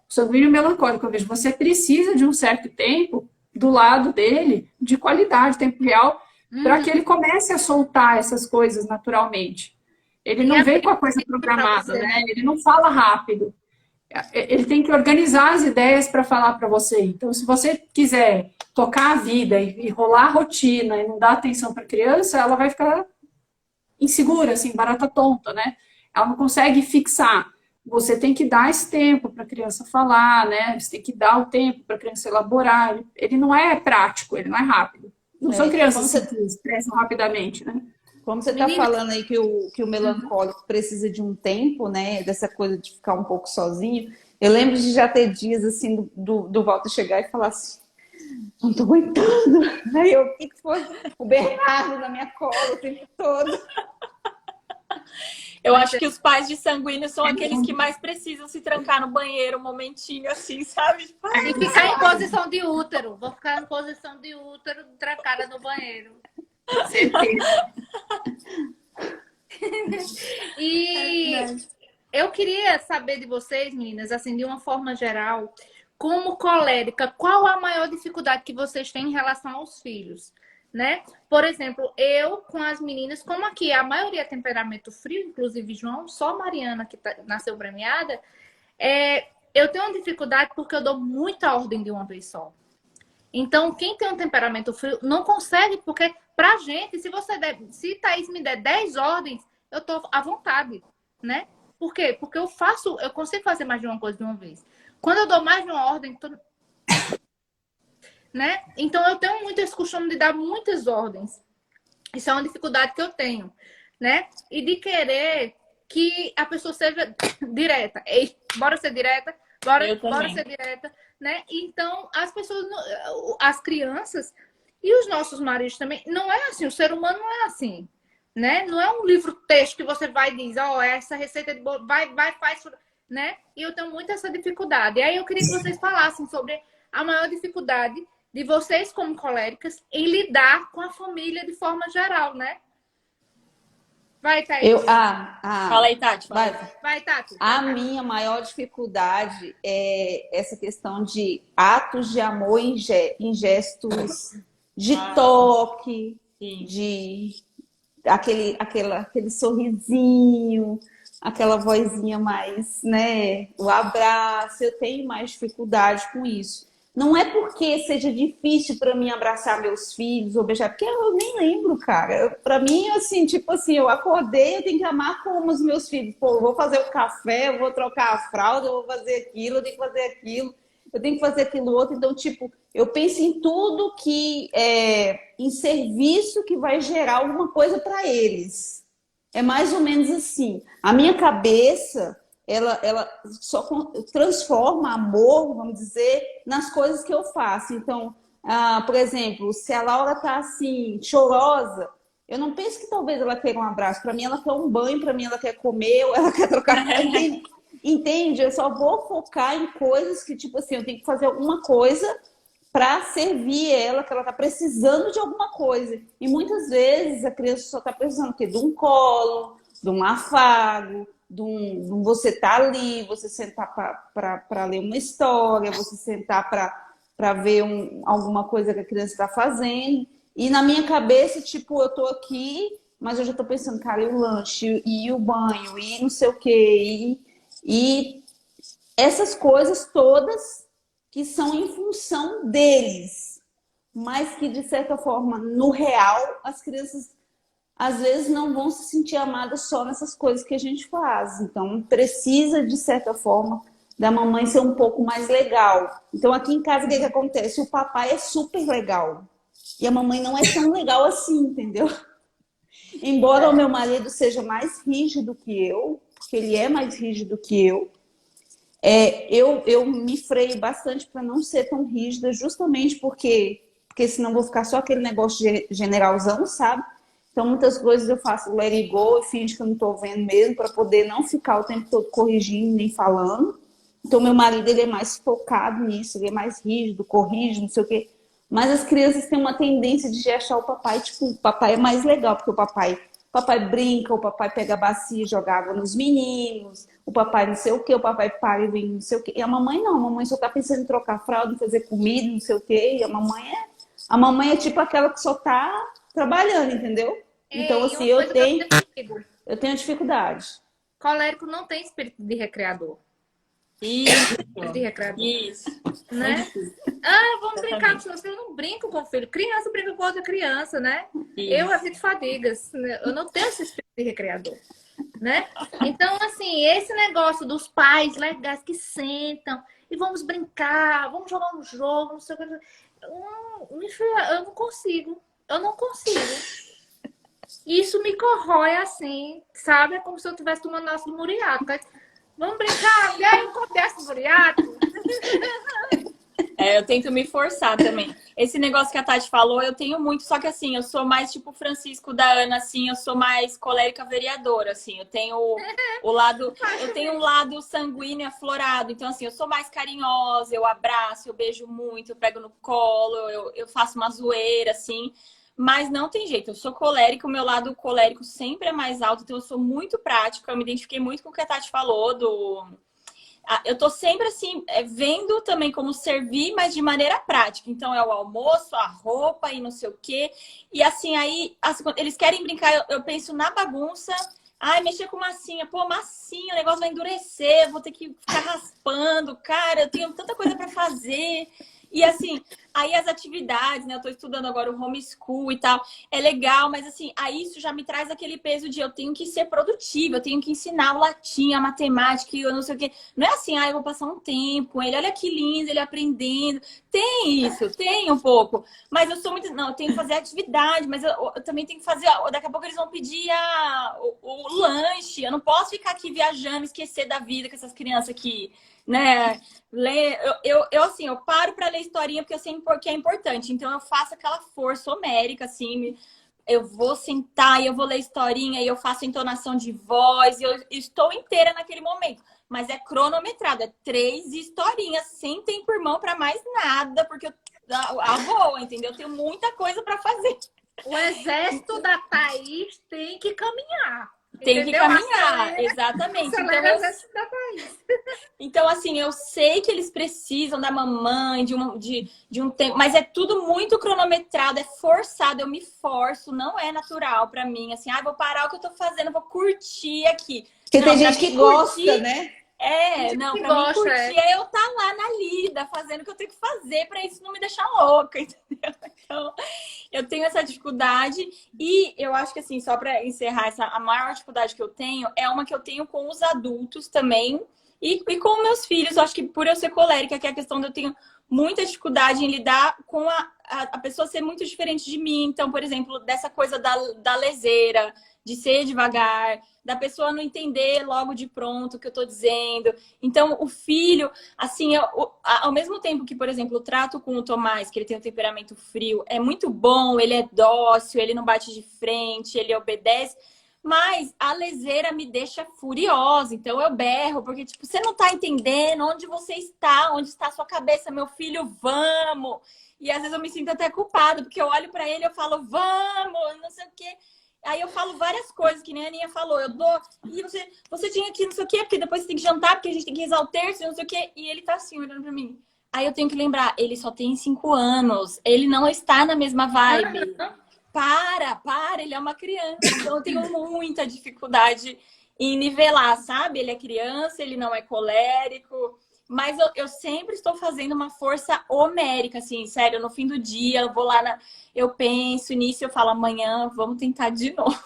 O sanguíneo melancólico, eu vejo, você precisa de um certo tempo do lado dele, de qualidade, tempo real, para que ele comece a soltar essas coisas naturalmente. Ele não vem com a coisa programada, né? Ele não fala rápido. Ele tem que organizar as ideias para falar para você. Então, se você quiser tocar a vida e rolar a rotina e não dar atenção para a criança, ela vai ficar insegura, assim, barata tonta, né? Ela não consegue fixar. Você tem que dar esse tempo para a criança falar, né? Você tem que dar o tempo para a criança elaborar. Ele não é prático, ele não é rápido. Não são crianças que expressam rapidamente, né? Como você está falando aí que o melancólico precisa de um tempo, né? Dessa coisa de ficar um pouco sozinho. Eu lembro de já ter dias assim do Walter chegar e falar assim, não tô aguentando. Aí eu, o que foi? O Bernardo na minha cola o tempo todo. Eu acho que os pais de sanguíneo são aqueles que mais precisam se trancar no banheiro um momentinho assim, sabe? E ficar em posição de útero. Vou ficar em posição de útero, trancada no banheiro. Certeza. E eu queria saber de vocês, meninas, assim, de uma forma geral, como colérica, qual a maior dificuldade que vocês têm em relação aos filhos, né? Por exemplo, eu com as meninas, como aqui a maioria é temperamento frio, inclusive João, só Mariana que nasceu premiada, eu tenho uma dificuldade porque eu dou muita ordem de uma vez só. Então, quem tem um temperamento frio não consegue, porque pra gente, se Thaís me der 10 ordens, eu tô à vontade, né? Por quê? Porque eu consigo fazer mais de uma coisa de uma vez. Quando eu dou mais de uma ordem, né? Então, eu tenho muito esse costume de dar muitas ordens. Isso é uma dificuldade que eu tenho, né? E de querer que a pessoa seja direta. Ei, bora ser direta? Bora ser direta, né? Então, as pessoas, as crianças e os nossos maridos também, não é assim. O ser humano não é assim, né? Não é um livro-texto que você vai e diz, essa receita de bolo, vai, faz, né? E eu tenho muito essa dificuldade. E aí eu queria que vocês falassem sobre a maior dificuldade de vocês como coléricas em lidar com a família de forma geral, né? Vai, Thaís. Fala aí, Tati. Vai, Tati. A minha maior dificuldade é essa questão de atos de amor em gestos de toque, de aquele sorrisinho, aquela vozinha mais, né? O abraço. Eu tenho mais dificuldade com isso. Não é porque seja difícil para mim abraçar meus filhos ou beijar, porque eu nem lembro, cara. Para mim, assim, tipo assim, eu acordei, eu tenho que amar como os meus filhos. Pô, eu vou fazer o café, eu vou trocar a fralda, eu vou fazer aquilo, eu tenho que fazer aquilo, eu tenho que fazer aquilo outro. Então, tipo, eu penso em tudo que em serviço que vai gerar alguma coisa para eles. É mais ou menos assim. A minha cabeça, ela só transforma amor, vamos dizer, nas coisas que eu faço. Então, por exemplo, se a Laura tá assim, chorosa, eu não penso que talvez ela queira um abraço. Para mim, ela quer um banho, para mim, ela quer comer, ou ela quer trocar. Entende? Eu só vou focar em coisas que, tipo assim, eu tenho que fazer alguma coisa para servir ela, que ela está precisando de alguma coisa. E muitas vezes a criança só está precisando o quê? De um colo, de um afago, de um você estar ali, você sentar para ler uma história, você sentar para ver alguma coisa que a criança está fazendo. E na minha cabeça, tipo, eu tô aqui, mas eu já tô pensando, cara, e o lanche, e o banho, e não sei o quê, e essas coisas todas que são em função deles, mas que, de certa forma, no real, as crianças às vezes não vão se sentir amadas só nessas coisas que a gente faz. Então, precisa, de certa forma, da mamãe ser um pouco mais legal. Então, aqui em casa, o que que acontece? O papai é super legal e a mamãe não é tão legal assim, entendeu? Embora o meu marido seja mais rígido que eu, porque ele é mais rígido que eu me freio bastante para não ser tão rígida, justamente porque senão vou ficar só aquele negócio generalzão, sabe? Então, muitas coisas eu faço let it go e finge que eu não tô vendo mesmo, para poder não ficar o tempo todo corrigindo nem falando. Então, meu marido, ele é mais focado nisso, ele é mais rígido, corrige, não sei o quê. Mas as crianças têm uma tendência de achar o papai, tipo, o papai é mais legal, porque o papai brinca, o papai pega a bacia e joga água nos meninos, o papai não sei o quê, o papai para e vem não sei o quê. E a mamãe não, a mamãe só tá pensando em trocar fralda, em fazer comida, não sei o quê. E a mamãe é tipo aquela que só tá trabalhando, entendeu? Então, assim, eu tenho dificuldade. Colérico não tem espírito de recreador. Isso, De recreador. isso. Né? Vamos brincar com você. Eu não brinco com o filho. Criança brinca com outra criança, né? Isso. Eu evito fadigas. Eu não tenho esse espírito de recreador. Né? Então, assim, esse negócio dos pais legais que sentam e vamos brincar, vamos jogar um jogo, não sei o que. Eu não consigo. Eu não consigo. Isso me corrói assim, sabe? É como se eu estivesse tomando ácido muriático. Vamos brincar? E aí, acontece do muriático? Eu tento me forçar também. Esse negócio que a Tati falou, eu tenho muito, só que assim, eu sou mais tipo o Francisco da Ana, assim, eu sou mais colérica vereadora, assim, eu tenho um lado sanguíneo aflorado, então assim, eu sou mais carinhosa, eu abraço, eu beijo muito, eu pego no colo, eu faço uma zoeira, assim, mas não tem jeito, eu sou colérica, o meu lado colérico sempre é mais alto, então eu sou muito prática, eu me identifiquei muito com o que a Tati falou eu tô sempre assim, vendo também como servir, mas de maneira prática. Então, é o almoço, a roupa e não sei o quê. E assim, aí, eles querem brincar, eu penso na bagunça. Ai, mexer com massinha. Pô, massinha, o negócio vai endurecer, vou ter que ficar raspando. Cara, eu tenho tanta coisa para fazer. E assim, aí as atividades, né? Eu tô estudando agora o homeschool e tal. É legal, mas assim, aí isso já me traz aquele peso de eu tenho que ser produtiva, eu tenho que ensinar o latim, a matemática, eu não sei o quê. Não é assim, eu vou passar um tempo com ele, olha que lindo, ele aprendendo. Tem isso, tem um pouco. Mas eu sou muito... Não, eu tenho que fazer atividade, mas eu também tenho que fazer... Daqui a pouco eles vão pedir o lanche. Eu não posso ficar aqui viajando, esquecer da vida com essas crianças aqui, né? Assim, eu paro para ler historinha porque eu sei que é importante. Então eu faço aquela força homérica, assim, eu vou sentar e eu vou ler historinha e eu faço entonação de voz e eu estou inteira naquele momento. Mas é cronometrado, é 3 historinhas, sem tempo por mão para mais nada, porque eu voa, entendeu? Eu tenho muita coisa para fazer. O exército da Thaís tem que caminhar. Tem Entendeu? que caminhar, exatamente. Então, assim, eu sei que eles precisam da mamãe, de um tempo, mas é tudo muito cronometrado, é forçado, eu me forço, não é natural pra mim, assim, vou parar o que eu tô fazendo, vou curtir aqui. Porque não, tem gente que gosta, né? Não, que pra mim gosta, curtir é eu estar lá na lida, fazendo o que eu tenho que fazer pra isso não me deixar louca, entendeu? Então, eu tenho essa dificuldade e eu acho que assim, só pra encerrar a maior dificuldade que eu tenho é uma que eu tenho com os adultos também e com meus filhos. Eu acho que por eu ser colérica, que é a questão de eu tenho muita dificuldade em lidar com a pessoa ser muito diferente de mim. Então, por exemplo, dessa coisa da leseira, de ser devagar, da pessoa não entender logo de pronto o que eu tô dizendo. Então, o filho, assim, ao mesmo tempo que, por exemplo, eu trato com o Tomás, que ele tem um temperamento frio, é muito bom, ele é dócil, ele não bate de frente, ele obedece, mas a leseira me deixa furiosa. Então, eu berro, porque, tipo, você não tá entendendo onde você está, onde está a sua cabeça, meu filho, vamos! E às vezes eu me sinto até culpada, porque eu olho pra ele e eu falo, vamos, não sei o quê. Aí eu falo várias coisas, que nem a Aninha falou. Eu dou. E você tinha que não sei o quê, porque depois você tem que jantar, porque a gente tem que rezar o terço, não sei o quê. E ele tá assim, olhando pra mim. Aí eu tenho que lembrar, ele só tem 5 anos. Ele não está na mesma vibe. Para, ele é uma criança. Então eu tenho muita dificuldade em nivelar, sabe? Ele é criança, ele não é colérico. Mas eu sempre estou fazendo uma força homérica, assim, sério. No fim do dia, eu vou lá, eu penso nisso, eu falo, amanhã vamos tentar de novo.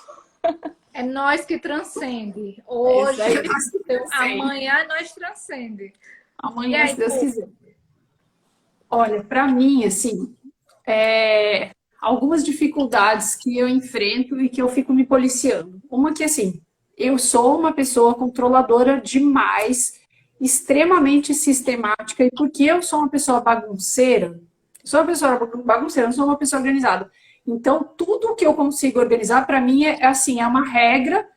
É nós que transcende. Hoje, Transcende. amanhã nós transcende. Amanhã, E aí, se Deus quiser. Olha, para mim, assim, algumas dificuldades que eu enfrento e que eu fico me policiando. Uma que, assim, eu sou uma pessoa controladora demais, extremamente sistemática, e porque eu sou uma pessoa bagunceira, não sou uma pessoa organizada. Então, tudo que eu consigo organizar, para mim, assim, é uma regra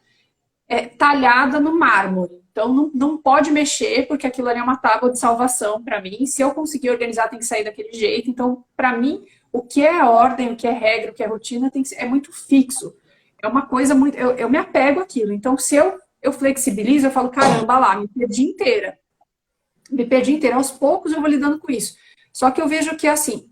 talhada no mármore. Então, não pode mexer, porque aquilo ali é uma tábua de salvação para mim. Se eu conseguir organizar, tem que sair daquele jeito. Então, para mim, o que é ordem, o que é regra, o que é rotina, é muito fixo. É uma coisa muito... Eu me apego àquilo. Então, se eu flexibilizo, eu falo, caramba, lá, me perdi inteira. Aos poucos eu vou lidando com isso. Só que eu vejo que, assim,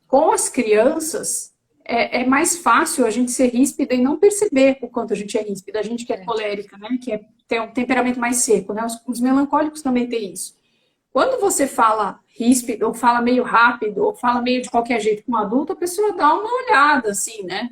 com as crianças, é mais fácil a gente ser ríspida e não perceber o quanto a gente é ríspida. A gente que é colérica, né? Que tem um temperamento mais seco, né? Os melancólicos também têm isso. Quando você fala ríspido, ou fala meio rápido, ou fala meio de qualquer jeito com um adulto, a pessoa dá uma olhada, assim, né?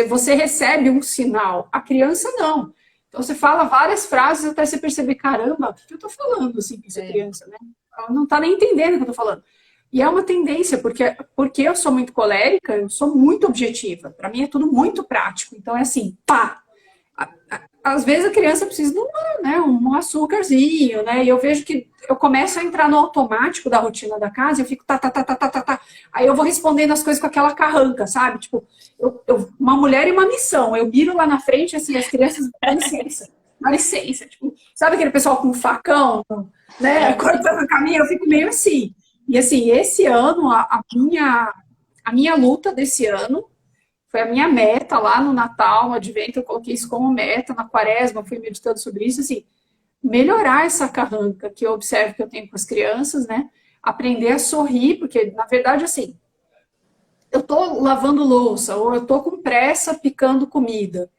Você recebe um sinal. A criança não. Então, você fala várias frases até você perceber, caramba, o que eu tô falando, assim, com essa criança, né? Ela não tá nem entendendo o que eu tô falando. E é uma tendência, porque eu sou muito colérica, eu sou muito objetiva. Para mim é tudo muito prático. Então é assim, pá. Às vezes a criança precisa de um açúcarzinho, né? E eu vejo que eu começo a entrar no automático da rotina da casa, eu fico tá. Aí eu vou respondendo as coisas com aquela carranca, sabe? Tipo, uma mulher e uma missão. Eu miro lá na frente, assim, as crianças, dá licença. Tipo, sabe aquele pessoal com facão, né? Cortando o caminho, eu fico meio assim. E assim, esse ano, a minha luta desse ano foi a minha meta lá no Natal, no Advento, eu coloquei isso como meta, na Quaresma, fui meditando sobre isso, assim, melhorar essa carranca que eu observo que eu tenho com as crianças, né? Aprender a sorrir, porque, na verdade, assim, eu tô lavando louça, ou eu tô com pressa picando comida.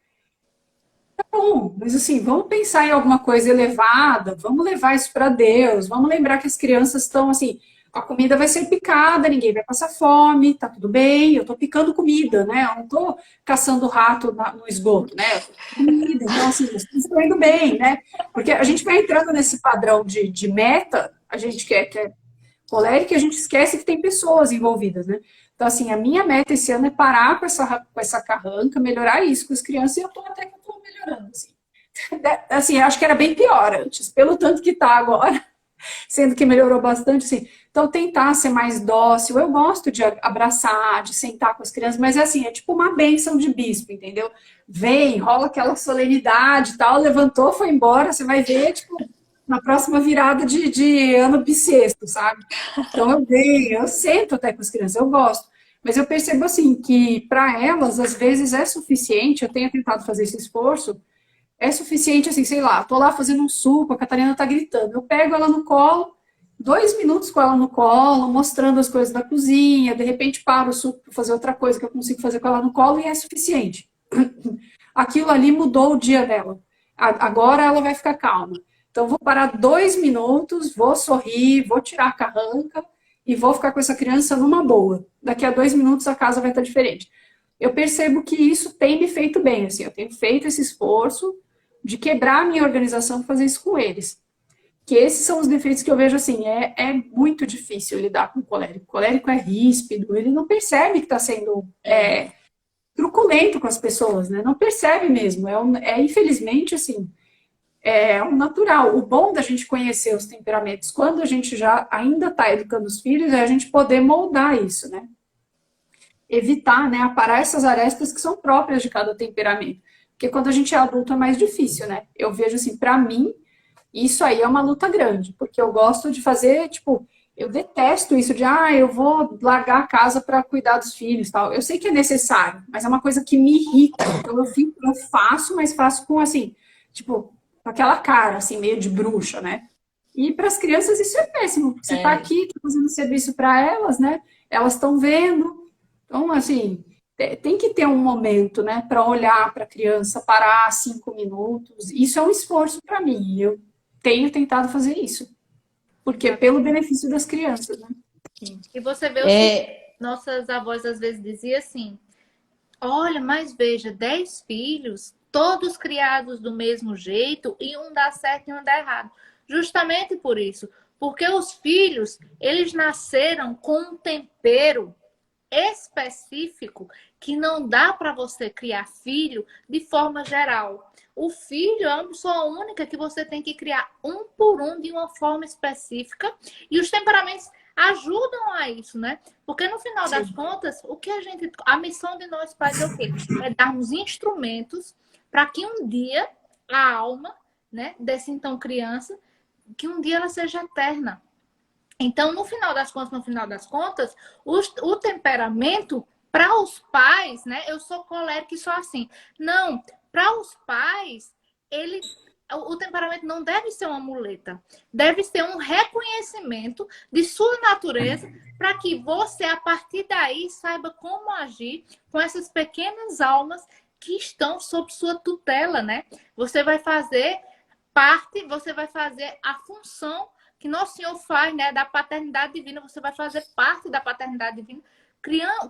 Tá bom, mas assim, vamos pensar em alguma coisa elevada, vamos levar isso para Deus, vamos lembrar que as crianças estão, assim, a comida vai ser picada, ninguém vai passar fome, tá tudo bem, eu tô picando comida, né? Eu não tô caçando rato no esgoto, né? Comida, então assim, as coisas estão indo bem, né? Porque a gente vai entrando nesse padrão de meta, a gente quer colérica e a gente esquece que tem pessoas envolvidas, né? Então, assim, a minha meta esse ano é parar com essa carranca, melhorar isso com as crianças, e eu tô até que eu tô melhorando, assim. Assim, eu acho que era bem pior antes, pelo tanto que tá agora, sendo que melhorou bastante, assim. Então, tentar ser mais dócil. Eu gosto de abraçar, de sentar com as crianças, mas assim, é tipo uma bênção de bispo, entendeu? Vem, rola aquela solenidade e tal, levantou, foi embora, você vai ver, tipo, na próxima virada de ano bissexto, sabe? Então, eu sento até com as crianças, eu gosto. Mas eu percebo, assim, que para elas, às vezes, é suficiente, eu tenho tentado fazer esse esforço, é suficiente, assim, sei lá, tô lá fazendo um suco, a Catarina tá gritando, eu pego ela no colo, 2 minutos com ela no colo, mostrando as coisas da cozinha, de repente paro o suco para fazer outra coisa que eu consigo fazer com ela no colo e é suficiente. Aquilo ali mudou o dia dela. Agora ela vai ficar calma. Então, vou parar 2 minutos, vou sorrir, vou tirar a carranca e vou ficar com essa criança numa boa. Daqui a 2 minutos a casa vai estar diferente. Eu percebo que isso tem me feito bem, assim, eu tenho feito esse esforço de quebrar a minha organização e fazer isso com eles. Que esses são os defeitos que eu vejo, assim, é muito difícil lidar com o colérico. O colérico é ríspido, ele não percebe que está sendo truculento com as pessoas, né? Não percebe mesmo. Infelizmente, assim, é um natural. O bom da gente conhecer os temperamentos quando a gente já ainda está educando os filhos é a gente poder moldar isso, né? Evitar, né? Aparar essas arestas que são próprias de cada temperamento. Porque quando a gente é adulto é mais difícil, né? Eu vejo, assim, para mim, isso aí é uma luta grande. Porque eu gosto de fazer, tipo, eu detesto isso de, eu vou largar a casa para cuidar dos filhos, tal. Eu sei que é necessário, mas é uma coisa que me irrita. Então eu faço, mas faço com, assim, tipo, com aquela cara, assim, meio de bruxa, né? E para as crianças isso é péssimo. Porque você está aqui, tá fazendo serviço para elas, né? Elas estão vendo. Então, assim, tem que ter um momento, né, para olhar para a criança, parar 5 minutos. Isso é um esforço para mim. Eu tenho tentado fazer isso. Porque é pelo benefício das crianças, né? E você vê o que nossas avós às vezes diziam assim: olha, mas veja, 10 filhos, todos criados do mesmo jeito, e um dá certo e um dá errado. Justamente por isso. Porque os filhos, eles nasceram com um tempero específico que não dá para você criar filho de forma geral. O filho é uma pessoa única que você tem que criar um por um de uma forma específica, e os temperamentos ajudam a isso, né? Porque no final das contas, a missão de nós pais é o quê? É darmos instrumentos para que um dia a alma, né, dessa então criança, que um dia ela seja eterna. Então, no final das contas, o temperamento para os pais, né? Eu sou colérica e sou assim. Não, para os pais, o temperamento não deve ser uma muleta. Deve ser um reconhecimento de sua natureza para que você, a partir daí, saiba como agir com essas pequenas almas que estão sob sua tutela, né? Você vai fazer a função que Nosso Senhor faz, né, da paternidade divina. Você vai fazer parte da paternidade divina,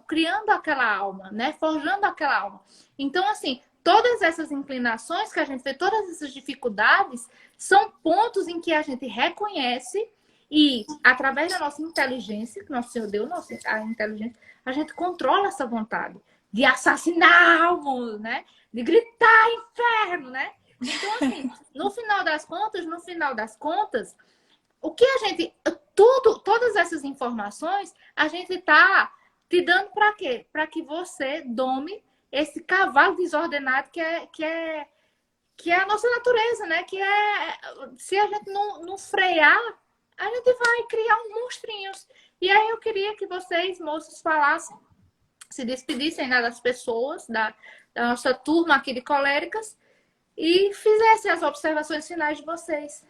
criando aquela alma, né, forjando aquela alma. Então, assim, todas essas inclinações que a gente vê, todas essas dificuldades, são pontos em que a gente reconhece e, através da nossa inteligência, que Nosso Senhor deu a inteligência, a gente controla essa vontade de assassinar almas, né, de gritar inferno, né? Então, assim, no final das contas, o que a gente... Todas essas informações, a gente tá te dando para quê? Para que você dome esse cavalo desordenado que é a nossa natureza, né? Que é... Se a gente não frear, a gente vai criar uns monstrinhos. E aí eu queria que vocês, moços, falassem, se despedissem, né, das pessoas, da nossa turma aqui de coléricas, e fizessem as observações finais de vocês.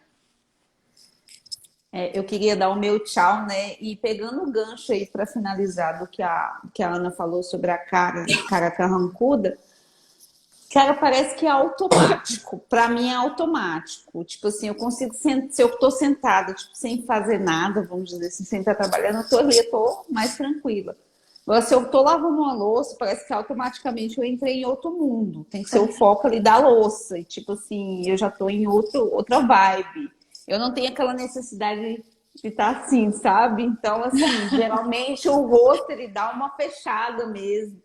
Eu queria dar o meu tchau, né? E pegando o gancho aí para finalizar do que a Ana falou sobre a cara carrancuda, cara, parece que é automático. Para mim é automático. Tipo assim, eu consigo, se eu tô sentada, tipo, sem fazer nada, vamos dizer assim, sem estar trabalhando, eu tô mais tranquila. Agora, se eu tô lavando uma louça, parece que automaticamente eu entrei em outro mundo. Tem que ser o foco ali da louça. E tipo assim, eu já tô em outra vibe. Eu não tenho aquela necessidade de estar assim, sabe? Então, assim, geralmente o rosto, ele dá uma fechada mesmo.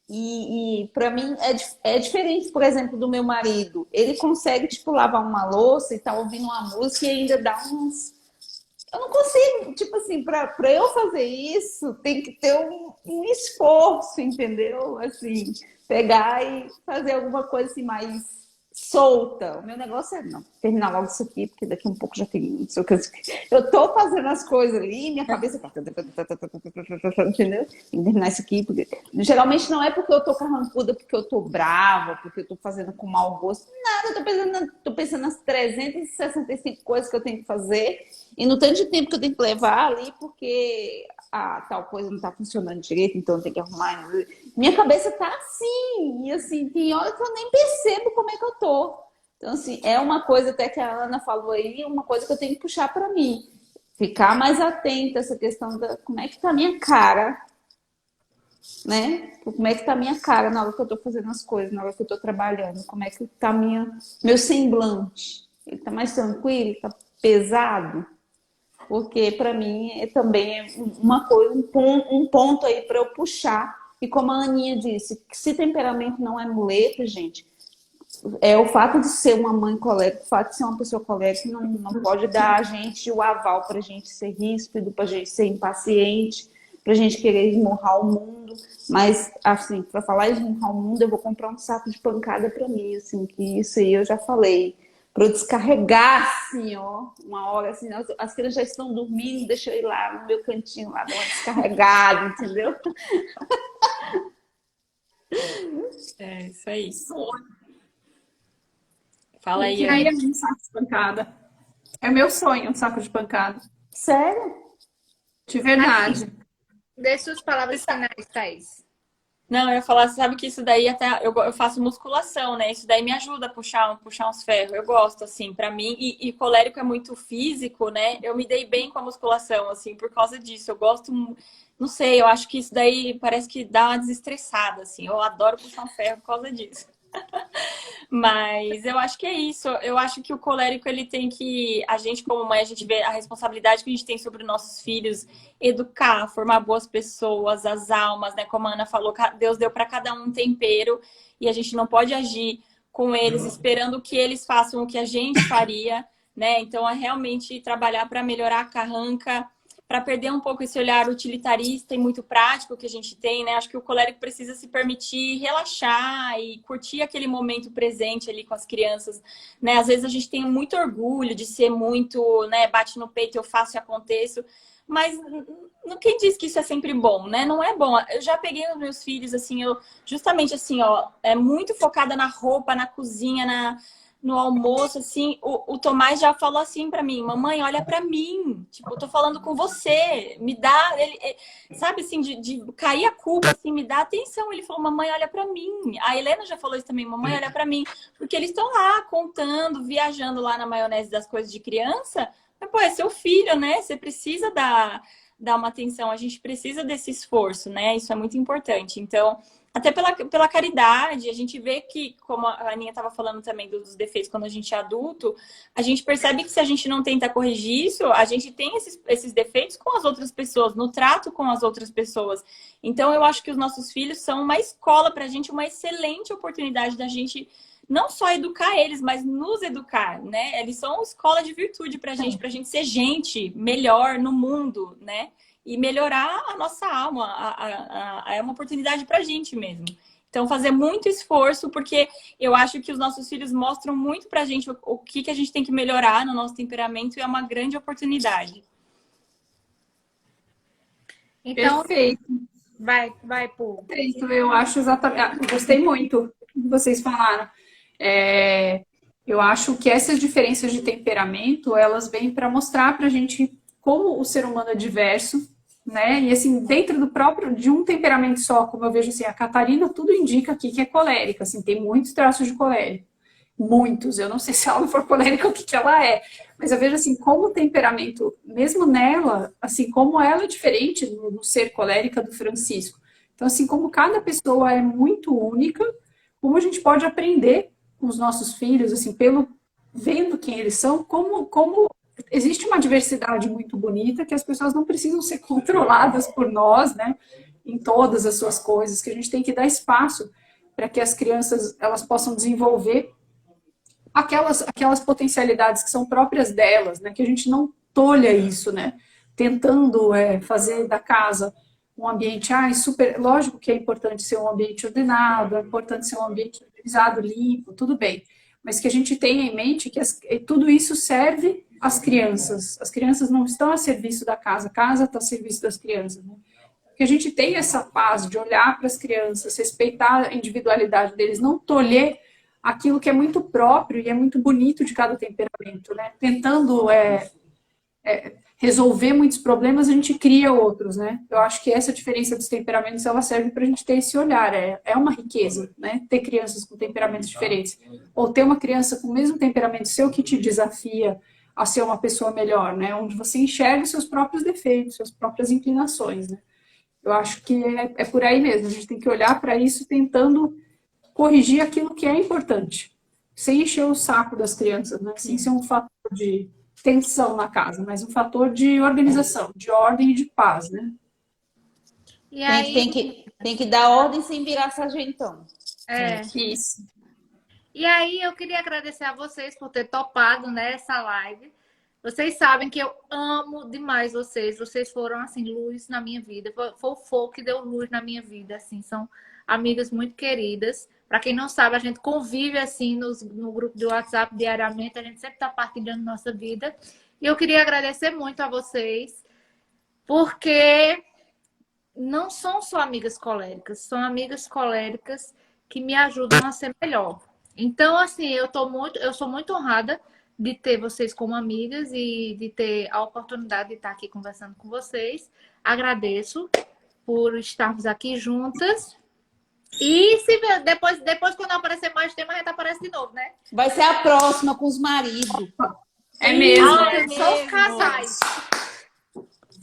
E para mim é diferente, por exemplo, do meu marido. Ele consegue, tipo, lavar uma louça e tá ouvindo uma música e ainda dá uns... Eu não consigo, tipo assim, para eu fazer isso, tem que ter um esforço, entendeu? Assim, pegar e fazer alguma coisa assim mais solta. O meu negócio é não, terminar logo isso aqui, porque daqui a um pouco já tem não sei o que. Eu tô fazendo as coisas ali, minha cabeça tá... Entendeu? Tem que terminar isso aqui, porque... Geralmente não é porque eu tô carrancuda, porque eu tô brava, porque eu tô fazendo com mau gosto. Nada, eu tô pensando nas 365 coisas que eu tenho que fazer e no tanto de tempo que eu tenho que levar ali, porque tal coisa não tá funcionando direito, então eu tenho que arrumar. Minha cabeça tá assim, e assim, tem hora que eu nem percebo como é que eu tô. Então, assim, é uma coisa até que a Ana falou aí, uma coisa que eu tenho que puxar para mim. Ficar mais atenta a essa questão da como é que tá a minha cara, né? Como é que tá a minha cara na hora que eu tô fazendo as coisas, na hora que eu tô trabalhando, como é que tá meu semblante. Ele tá mais tranquilo, tá pesado? Porque para mim também é uma coisa, um ponto aí para eu puxar. E como a Aninha disse, que se temperamento não é muleta, gente, é o fato de ser uma mãe colérica, o fato de ser uma pessoa colérica não pode dar a gente o aval para a gente ser ríspido, para a gente ser impaciente, para a gente querer esmurrar o mundo. Mas, assim, para falar esmurrar o mundo, eu vou comprar um saco de pancada para mim, assim, que isso aí eu já falei. Para eu descarregar, assim, ó, uma hora, assim, as crianças já estão dormindo, deixa eu ir lá no meu cantinho, lá, dar uma descarregada, entendeu? É isso aí. Fala aí, E aí é Ana. um saco de pancada. É meu sonho, um saco de pancada. Sério? De verdade. Dê suas palavras finais, Thaís. Não, eu ia falar, você sabe que isso daí até eu faço musculação, né? Isso daí me ajuda a puxar uns ferros. Eu gosto, assim, pra mim. E colérico é muito físico, né? Eu me dei bem com a musculação, assim, por causa disso. Eu gosto, não sei, eu acho que isso daí parece que dá uma desestressada, assim. Eu adoro puxar um ferro por causa disso. Mas eu acho que é isso. Eu acho que o colérico, ele tem que... A gente, como mãe, a gente vê a responsabilidade que a gente tem sobre nossos filhos, educar, formar boas pessoas, as almas, né? Como a Ana falou, Deus deu para cada um tempero e a gente não pode agir com eles esperando que eles façam o que a gente faria, né? Então, é realmente trabalhar para melhorar a carranca, para perder um pouco esse olhar utilitarista e muito prático que a gente tem, né? Acho que o colérico precisa se permitir relaxar e curtir aquele momento presente ali com as crianças, né? Às vezes a gente tem muito orgulho de ser muito, né? Bate no peito, eu faço e aconteço, mas quem diz que isso é sempre bom, né? Não é bom. Eu já peguei os meus filhos, assim, eu justamente assim, ó, muito focada na roupa, na cozinha, no almoço, assim, o Tomás já falou assim pra mim, mamãe, olha pra mim, tipo, eu tô falando com você, me dá, sabe assim, de cair a culpa, assim, me dá atenção. Ele falou, mamãe, olha pra mim. A Helena já falou isso também, mamãe, olha pra mim, porque eles estão lá contando, viajando lá na maionese das coisas de criança, mas, pô, é seu filho, né? Você precisa dar uma atenção, a gente precisa desse esforço, né? Isso é muito importante. Então, até pela caridade, a gente vê que, como a Aninha estava falando também dos defeitos quando a gente é adulto, a gente percebe que se a gente não tenta corrigir isso, a gente tem esses defeitos com as outras pessoas, no trato com as outras pessoas. Então, eu acho que os nossos filhos são uma escola para a gente, uma excelente oportunidade da gente não só educar eles, mas nos educar, né? Eles são uma escola de virtude pra gente ser gente melhor no mundo, né? E melhorar a nossa alma. É uma oportunidade pra gente mesmo. Então, fazer muito esforço, porque eu acho que os nossos filhos mostram muito pra gente o que a gente tem que melhorar no nosso temperamento e é uma grande oportunidade. Então, Perfeito. vai, Pô. Perfeito. Eu acho exatamente. Gostei muito do que vocês falaram. Eu acho que essas diferenças de temperamento, elas vêm para mostrar para a gente como o ser humano é diverso, né? E assim, dentro do próprio, de um temperamento só, como eu vejo assim, a Catarina, tudo indica aqui que é colérica, assim, tem muitos traços de colérica. Muitos, eu não sei se ela não for colérica o que ela é, mas eu vejo assim, como o temperamento, mesmo nela, assim, como ela é diferente no ser colérica do Francisco. Então, assim, como cada pessoa é muito única, como a gente pode aprender com os nossos filhos, assim, vendo quem eles são, como existe uma diversidade muito bonita, que as pessoas não precisam ser controladas por nós, né, em todas as suas coisas, que a gente tem que dar espaço para que as crianças, elas possam desenvolver aquelas potencialidades que são próprias delas, né, que a gente não tolha isso, né, tentando fazer da casa um ambiente, super, lógico que é importante ser um ambiente ordenado, é importante ser um ambiente organizado, limpo, tudo bem, mas que a gente tenha em mente que tudo isso serve às crianças. As crianças não estão a serviço da casa, a casa está a serviço das crianças, né? Que a gente tenha essa paz de olhar para as crianças, respeitar a individualidade deles, não tolher aquilo que é muito próprio e é muito bonito de cada temperamento, né? Tentando resolver muitos problemas, a gente cria outros, né? Eu acho que essa diferença dos temperamentos, ela serve para a gente ter esse olhar. É uma riqueza, né? Ter crianças com temperamentos diferentes. Ou ter uma criança com o mesmo temperamento seu que te desafia a ser uma pessoa melhor, né? Onde você enxerga os seus próprios defeitos, suas próprias inclinações, né? Eu acho que é por aí mesmo. A gente tem que olhar para isso tentando corrigir aquilo que é importante. Sem encher o saco das crianças, né? Sem ser um fator de tensão na casa, mas um fator de organização, de ordem e de paz, né? E aí, Tem que dar ordem sem virar sargentão. Isso. E aí eu queria agradecer a vocês por ter topado, né, essa live. Vocês sabem que eu amo demais vocês. Vocês foram, assim, luz na minha vida. Foi o fogo que deu luz na minha vida, assim. São amigas muito queridas. Para quem não sabe, a gente convive, assim, no grupo do WhatsApp diariamente. A gente sempre está partilhando nossa vida. E eu queria agradecer muito a vocês, porque não são só amigas coléricas. São amigas coléricas que me ajudam a ser melhor. Então, assim, eu sou muito honrada de ter vocês como amigas e de ter a oportunidade de estar aqui conversando com vocês. Agradeço por estarmos aqui juntas. E se depois quando aparecer mais tema, a gente aparece de novo, né? Vai ser a próxima com os maridos. É mesmo. São os casais.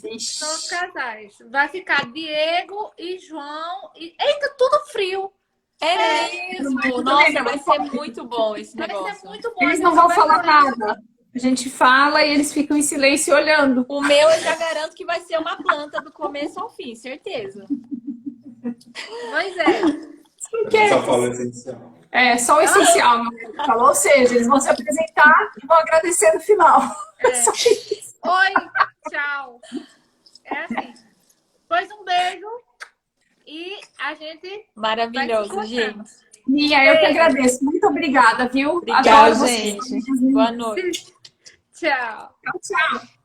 Vixe. São os casais. Vai ficar Diego e João. Eita, tudo frio. É mesmo. Nossa, vai ser muito bom esse Vai negócio. ser muito bom. Eles não vão falar nada. A gente fala e eles ficam em silêncio olhando. O meu eu já garanto que vai ser uma planta do começo ao fim, certeza. Pois é. Só fala essencial. É, só o essencial, meu amigo falou. Ou seja, eles vão se apresentar e vão agradecer no final. Só isso. Oi, tchau. É assim. Pois um beijo. E a gente Maravilhoso, vai se encontrando. gente. Minha, eu que agradeço. Muito obrigada, viu? Obrigada, Adoro vocês. gente. Boa noite. Tchau. Tchau, tchau.